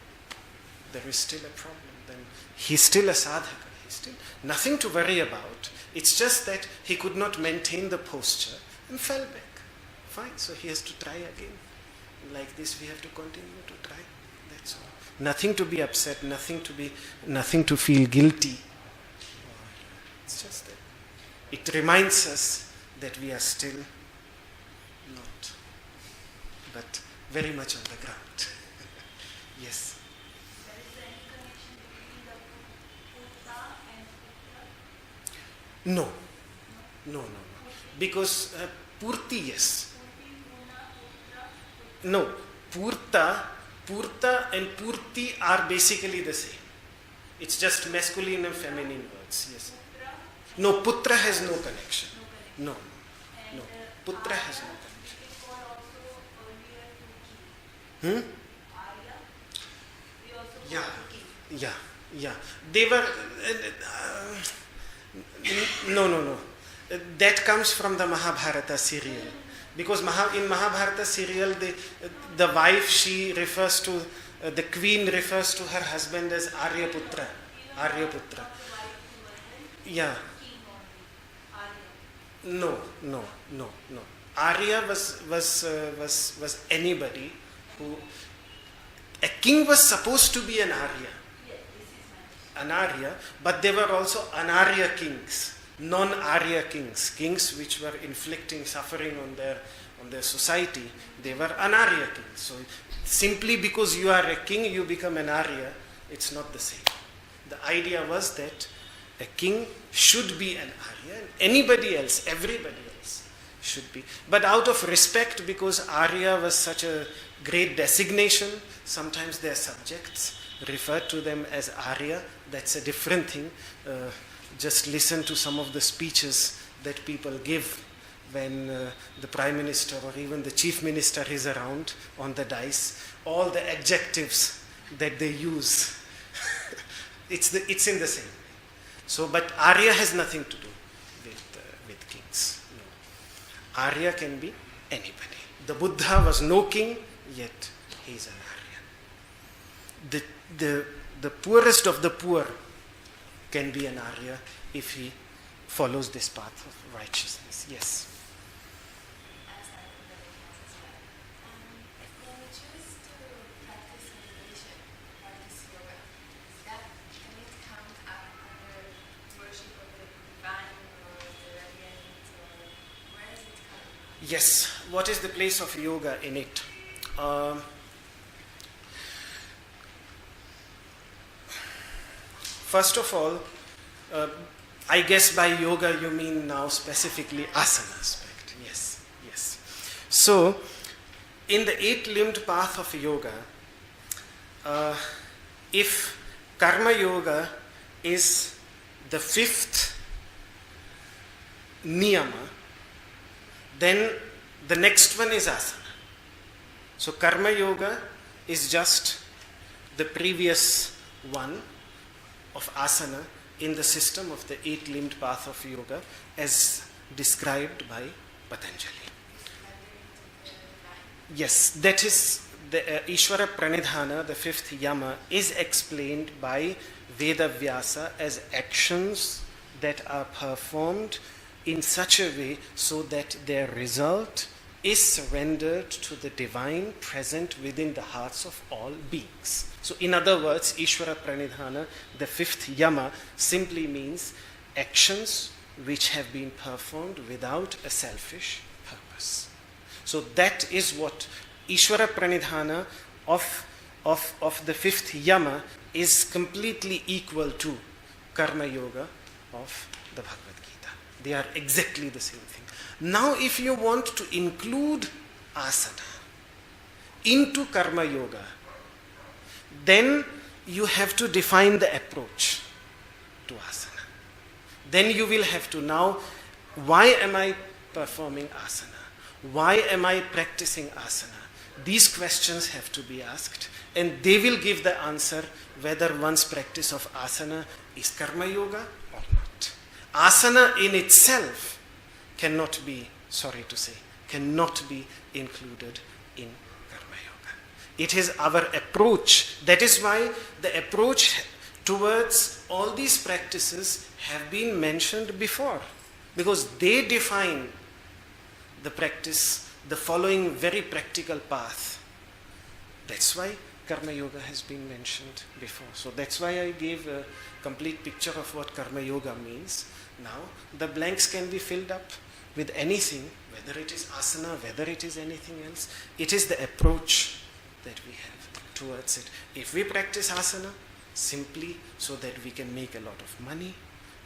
there is still a problem. Then he's still a sadhaka. He's still nothing to worry about. It's just that he could not maintain the posture and fell back. Fine, so he has to try again. Like this, we have to continue to try. That's all. Nothing to be upset, nothing to feel guilty. It's just that it reminds us that we are still not, but very much on the ground. Yes. There is any connection between the pūrta and pūrta? No. Because pūrti, yes. No, pūrta and pūrti are basically the same. It's just masculine and feminine words. Yes. No, putra has no connection. No. Putra has no connection. Yeah. They were. No. That comes from the Mahabharata serial. Because in Mahabharata serial, the wife, she refers to, the queen refers to her husband as Aryaputra. Yeah. No. Arya was anybody who, a king was supposed to be an Arya, but there were also Anarya kings. Non-Arya kings which were inflicting suffering on their society, they were Anarya kings. So simply because you are a king, you become an Arya, it's not the same. The idea was that a king should be an Arya, and anybody else, everybody else should be. But out of respect, because Arya was such a great designation, sometimes their subjects refer to them as Arya. That's a different thing. Just listen to some of the speeches that people give when the Prime Minister or even the Chief Minister is around on the dais. All the adjectives that they use, it's in the same way. So, but Arya has nothing to do with kings. No. Arya can be anybody. The Buddha was no king, yet he is an Arya. The poorest of the poor can be an Arya if he follows this path of righteousness. Yes. When we choose to practice meditation, practice yoga, can it count under worship of the divine or the radiant, or where does it come? Yes. What is the place of yoga in it? First of all, I guess by yoga you mean now specifically asana aspect. Yes, yes. So, in the 8-limbed path of yoga, if karma yoga is the 5th niyama, then the next one is asana. So karma yoga is just the previous one of asana in the system of the 8-limbed path of yoga as described by Patanjali. Yes, that is the Ishvara Pranidhana, the 5th yama, is explained by Vedavyasa as actions that are performed in such a way so that their result is surrendered to the divine present within the hearts of all beings. So in other words, Ishvara Pranidhana, the 5th yama, simply means actions which have been performed without a selfish purpose. So that is what Ishvara Pranidhana of the 5th yama is completely equal to Karma Yoga of the Bhagavad Gita. They are exactly the same thing. Now if you want to include asana into Karma Yoga, then you have to define the approach to asana. Then you will have to now, why am I performing asana? Why am I practicing asana? These questions have to be asked, and they will give the answer whether one's practice of asana is karma yoga or not. Asana in itself cannot be included in karma yoga. It is our approach. That is why the approach towards all these practices have been mentioned before, because they define the practice, the following very practical path. That's why Karma Yoga has been mentioned before. So that's why I gave a complete picture of what Karma Yoga means. Now the blanks can be filled up with anything, whether it is asana, whether it is anything else. It is the approach that we have towards it. If we practice asana simply so that we can make a lot of money,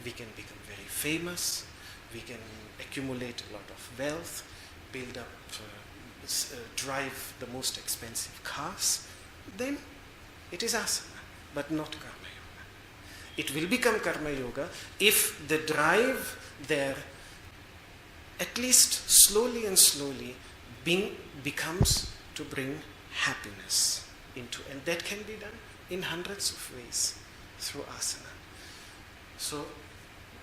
we can become very famous, we can accumulate a lot of wealth, build up, drive the most expensive cars, then it is asana, but not karma yoga. It will become karma yoga if the drive there, at least slowly and slowly, becomes to bring happiness into, and that can be done in hundreds of ways through asana. So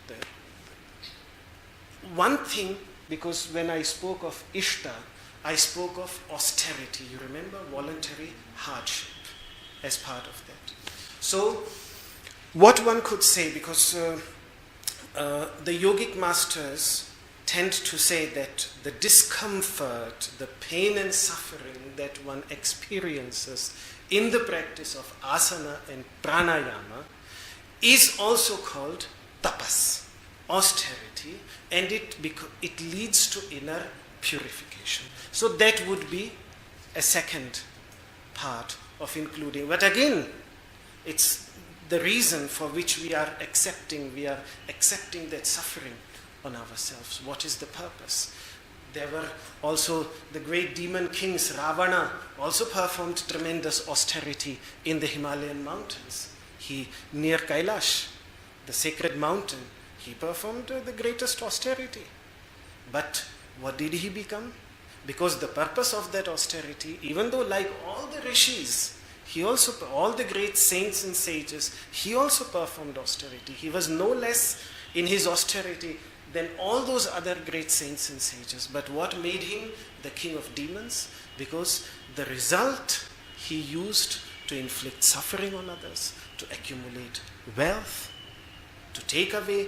the one thing, because when I spoke of iṣṭa, I spoke of austerity. You remember? Voluntary hardship as part of that. So what one could say, because the yogic masters tend to say that the discomfort, the pain and suffering that one experiences in the practice of asana and pranayama is also called tapas, austerity, and it leads to inner purification. So that would be a second part of including. But again, it's the reason for which we are accepting that suffering on ourselves. What is the purpose? There were also the great demon kings, Ravana, also performed tremendous austerity in the Himalayan mountains. He, near Kailash, the sacred mountain, he performed the greatest austerity. But what did he become? Because the purpose of that austerity, even though like all the rishis, all the great saints and sages, he also performed austerity. He was no less in his austerity than all those other great saints and sages. But what made him the king of demons? Because the result he used to inflict suffering on others, to accumulate wealth, to take away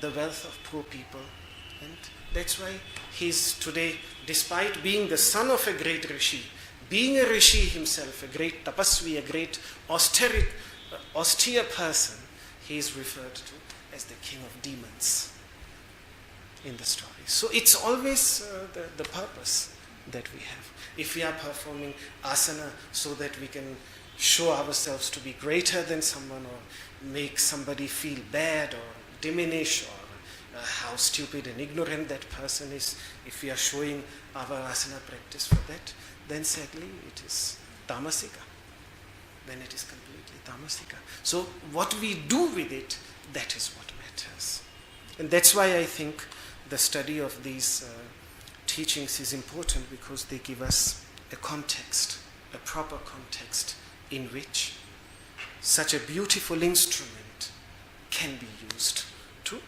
the wealth of poor people. And that's why he's today, despite being the son of a great rishi, being a rishi himself, a great tapasvi, a great austere person, he is referred to as the king of demons in the story. So it's always the purpose that we have. If we are performing asana so that we can show ourselves to be greater than someone, or make somebody feel bad, or diminish, or how stupid and ignorant that person is. If we are showing our asana practice for that, then sadly it is tamasika. Then it is completely tamasika. So what we do with it, that is what matters. And that's why I think the study of these teachings is important, because they give us a context, a proper context in which such a beautiful instrument can be used to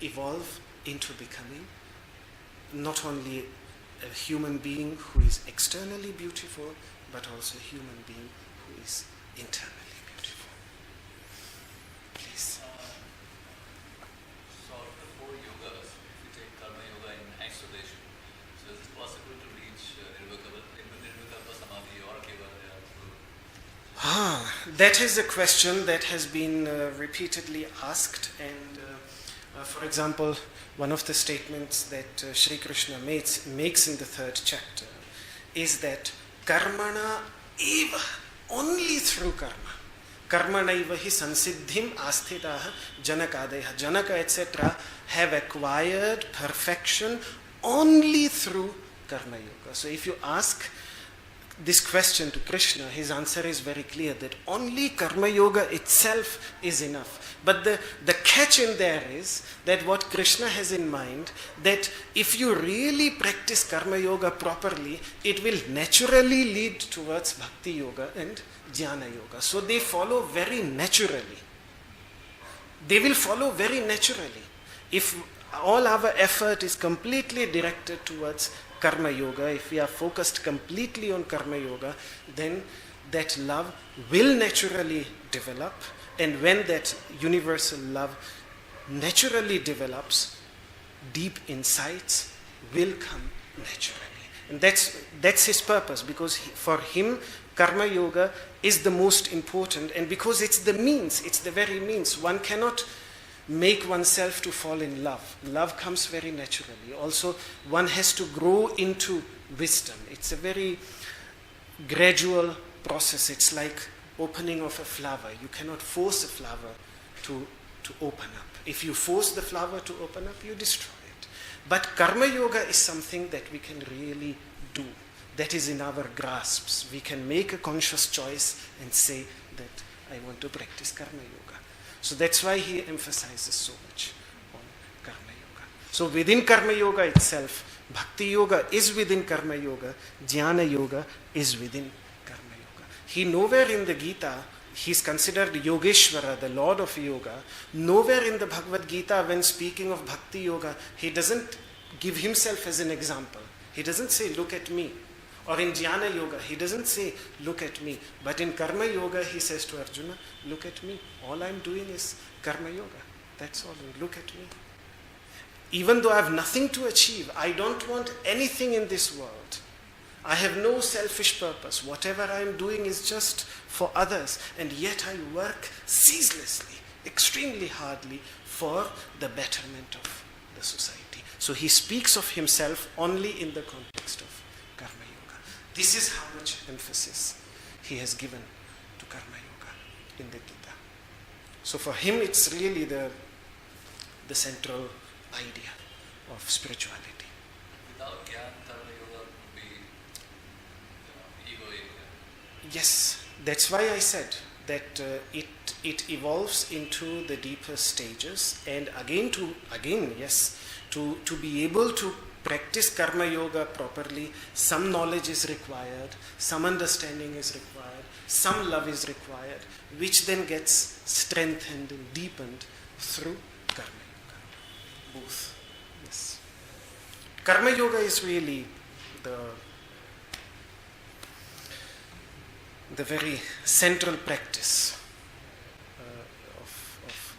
evolve into becoming not only a human being who is externally beautiful, but also a human being who is internally beautiful. Please. So the four yogas, if we take karma yoga in isolation, so is it possible to reach nirākuryām samadhi or kevalya through? That is a question that has been repeatedly asked, and for example, one of the statements that Sri Krishna makes in the 3rd chapter is that karmana eva, only through karmana eva hi sansiddhim asthitaha janakadeha. Janaka etc. have acquired perfection only through karma yoga. So if you ask this question to Krishna, his answer is very clear, that only karma yoga itself is enough. But the catch in there is that what Krishna has in mind, that if you really practice karma yoga properly, it will naturally lead towards bhakti yoga and jnana yoga. So they follow very naturally. They will follow very naturally. If all our effort is completely directed towards karma yoga, if we are focused completely on karma yoga, then that love will naturally develop. And when that universal love naturally develops, deep insights will come naturally. And that's his purpose, because for him, karma yoga is the most important, and because it's the means, it's the very means. One cannot make oneself to fall in love. Love comes very naturally. Also, one has to grow into wisdom. It's a very gradual process. It's like opening of a flower. You cannot force a flower to open up. If you force the flower to open up, you destroy it. But karma yoga is something that we can really do. That is in our grasps. We can make a conscious choice and say that I want to practice karma yoga. So that's why he emphasizes so much on karma yoga. So within karma yoga itself, bhakti yoga is within karma yoga, jnana yoga is within karma yoga. He nowhere in the Gita, he's considered Yogeshwara, the Lord of Yoga. Nowhere in the Bhagavad Gita, when speaking of bhakti yoga, he doesn't give himself as an example. He doesn't say, look at me. Or in jnana yoga, he doesn't say, look at me. But in karma yoga, he says to Arjuna, look at me. All I'm doing is karma yoga. That's all. Look at me. Even though I have nothing to achieve, I don't want anything in this world. I have no selfish purpose. Whatever I am doing is just for others. And yet I work ceaselessly, extremely hardly for the betterment of the society. So he speaks of himself only in the context of karma yoga. This is how much emphasis he has given to karma yoga in the Gita. So for him, it's really the central idea of spirituality. Without jnana, karma yoga would be egoic. Yes, that's why I said that it evolves into the deeper stages, and again, to be able to practice karma yoga properly, some knowledge is required, some understanding is required, some love is required, which then gets strengthened and deepened through karma yoga. Both. Yes. Karma yoga is really the very central practice of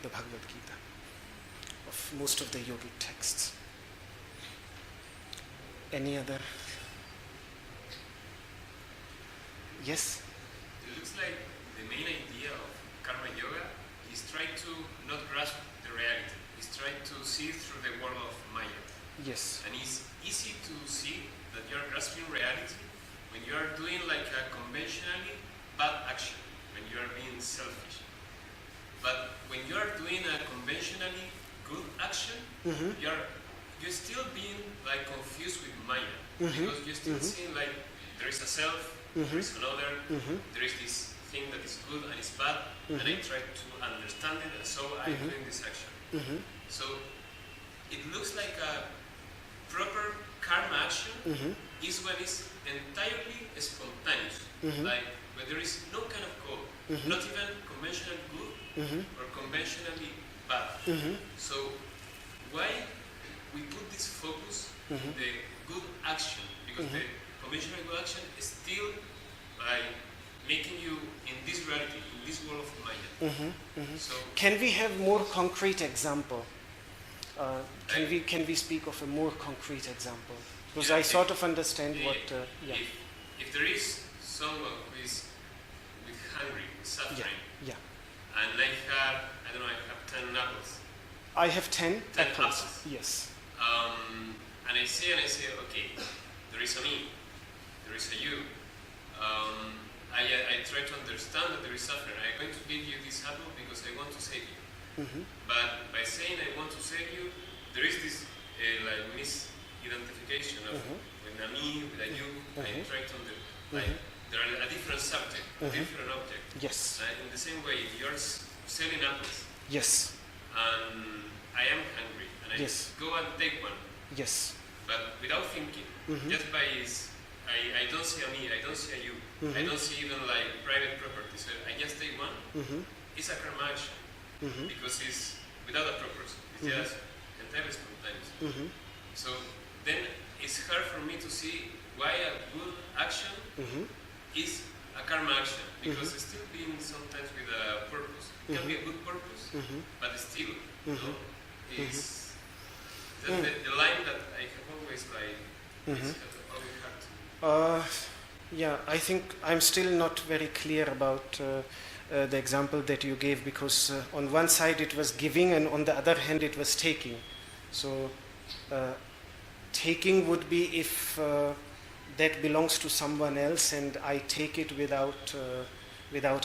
the Bhagavad Gita, of most of the yogic texts. Any other? Yes? It looks like the main idea of karma yoga is trying to not grasp the reality. It's trying to see through the world of Maya. Yes. And it's easy to see that you're grasping reality when you are doing like a conventionally bad action. being selfish. But when you are doing a conventionally good action, you're still being like confused with Maya, because you're still seeing like there is a self, there is another, there is this thing that is good and is bad, and I try to understand it, and so I'm doing this action. So it looks like a proper karma action is when it's entirely spontaneous, like when there is no kind of goal, not even conventional good or conventionally bad. So why we put this focus on the good action? Because the conventional good action is still by making you in this reality, in this world of Maya. So can we have more concrete example? Can we speak of a more concrete example? Because I sort of understand what. If there is someone who is hungry, suffering, and I have 10 apples. I have 10 apples. apples. Yes. And I say, okay, there is a me, there is a you. I try to understand that there is suffering. I'm going to give you this apple because I want to save you. But by saying I want to save you, there is this like misidentification of with a me, with a you. I try to like there are a different subject, a different object. Yes. In the same way, if you're selling apples. Yes. And I am hungry, and I go and take one. Yes. But without thinking, just by I don't see a me, I don't see a you, I don't see even like private property. So I just take one. It's a karma action because it's without a purpose. It's just entirely spontaneous. So then it's hard for me to see why a good action is a karma action, because it's still being sometimes with a purpose. It can be a good purpose, but still, it's the line that I have always like. It's always hard to. I think I'm still not very clear about the example that you gave, because on one side it was giving and on the other hand it was taking. So taking would be if that belongs to someone else and I take it without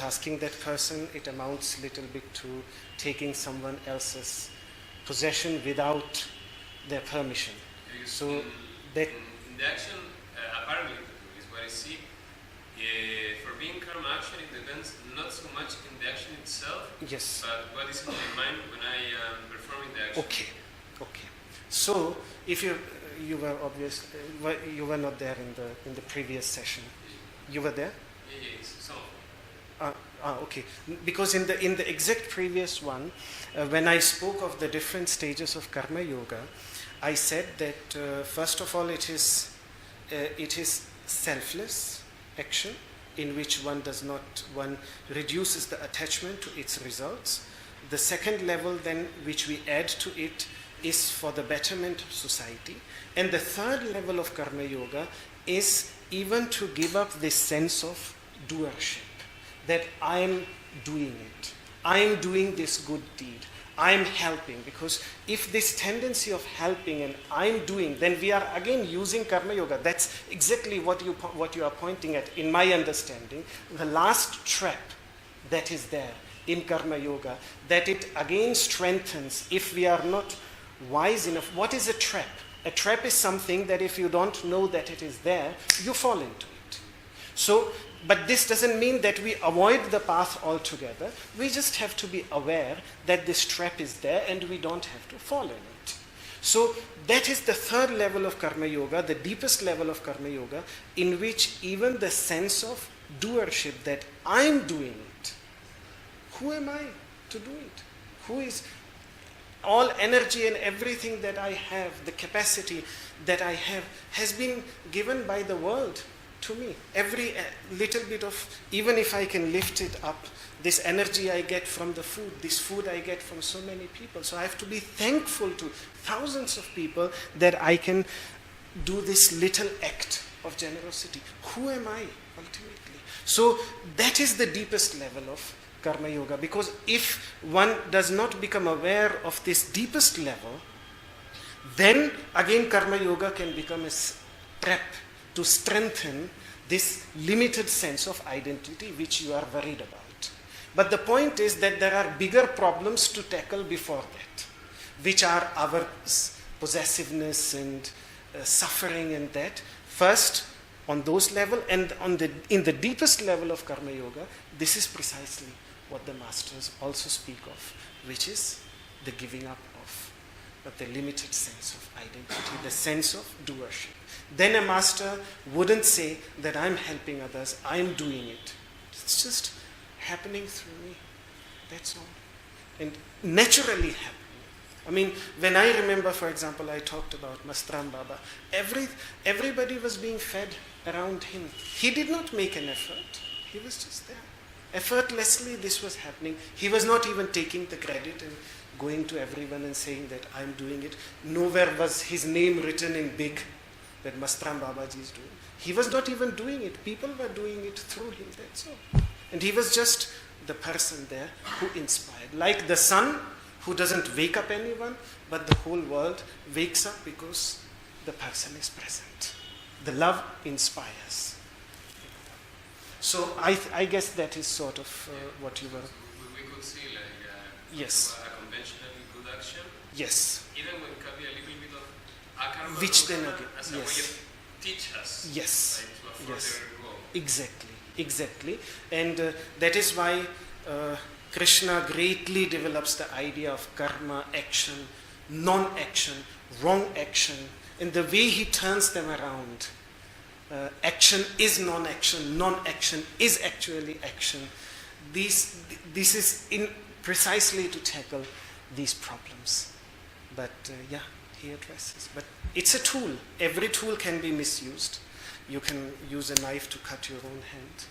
asking that person. It amounts little bit to taking someone else's possession without their permission. So that in the action, apparently is what I see. For being karma action, it depends not so much in the action itself, but what is in my mind when I am performing the action. Okay. So if you were obviously you were not there in the previous session. You were there? Yes, some. Okay. Because in the exact previous one, when I spoke of the different stages of karma yoga, I said that first of all it is selfless action, in which one reduces the attachment to its results. The second level then, which we add to it, is for the betterment of society. And the third level of karma yoga is even to give up this sense of doership, that I'm doing it, I'm doing this good deed, I'm helping. Because if this tendency of helping and I'm doing, then we are again using karma yoga. That's exactly what you are pointing at, in my understanding. The last trap that is there in karma yoga, that it again strengthens if we are not wise enough. What is a trap? A trap is something that if you don't know that it is there, you fall into it. So, but this doesn't mean that we avoid the path altogether. We just have to be aware that this trap is there and we don't have to fall in it. So that is the third level of karma yoga, the deepest level of karma yoga, in which even the sense of doership, that I'm doing it. Who am I to do it? Who is all energy and everything that I have, the capacity that I have, has been given by the world to me. Every little bit of, even if I can lift it up, this energy I get from the food, this food I get from so many people. So I have to be thankful to thousands of people that I can do this little act of generosity. Who am I ultimately? So that is the deepest level of karma yoga, because if one does not become aware of this deepest level, then again karma yoga can become a trap to strengthen this limited sense of identity which you are worried about. But the point is that there are bigger problems to tackle before that, which are our possessiveness and suffering and that. First, on those level, and in the deepest level of Karma Yoga, this is precisely what the masters also speak of, which is the giving up of the limited sense of identity, the sense of doership. Then a master wouldn't say that I'm helping others, I'm doing it. It's just happening through me. That's all. And naturally happening. I mean, when I remember, for example, I talked about Mastram Baba, everybody was being fed around him. He did not make an effort. He was just there. Effortlessly, this was happening. He was not even taking the credit and going to everyone and saying that I'm doing it. Nowhere was his name written in big that Mastram Babaji is doing. He was not even doing it. People were doing it through him. That's all. And he was just the person there who inspired. Like the sun who doesn't wake up anyone, but the whole world wakes up because the person is present. The love inspires. So I guess that is sort of what you were... We could see like yes. a conventionally good action. Yes. Even when it can be a little bit of akarma, Which then again, as a way of teach us. Yes. Like, to a Yes. further goal. Exactly. And that is why Krishna greatly develops the idea of karma, action, non-action, wrong action, and the way he turns them around. Action is non-action, non-action is actually action. This is in precisely to tackle these problems. But he addresses. But it's a tool. Every tool can be misused. You can use a knife to cut your own hand.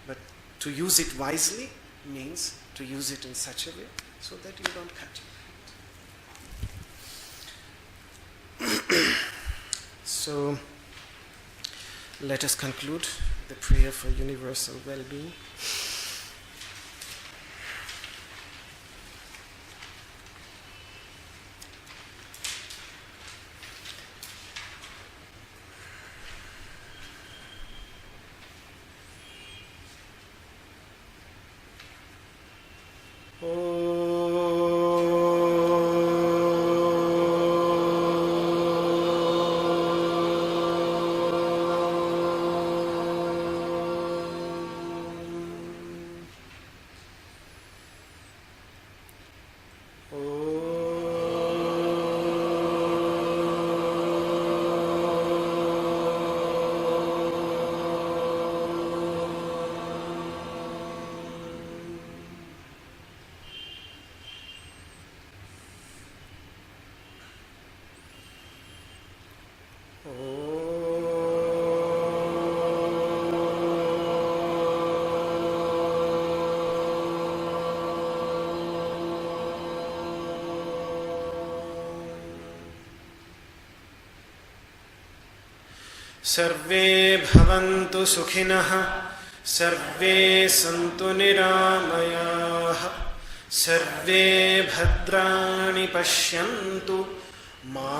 But to use it wisely means to use it in such a way so that you don't cut your hand. So, let us conclude the prayer for universal well-being. सर्वे भवन्तु सुखिनः सर्वे सन्तु निरामयाः सर्वे भद्राणि पश्यन्तु मा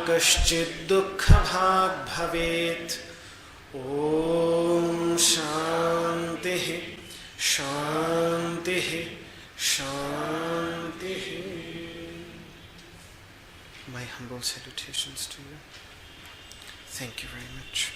कश्चित् दुःखभाग् भवेत् ॐ शान्तिः शान्तिः शान्तिः. My humble salutations to you. Thank you very much.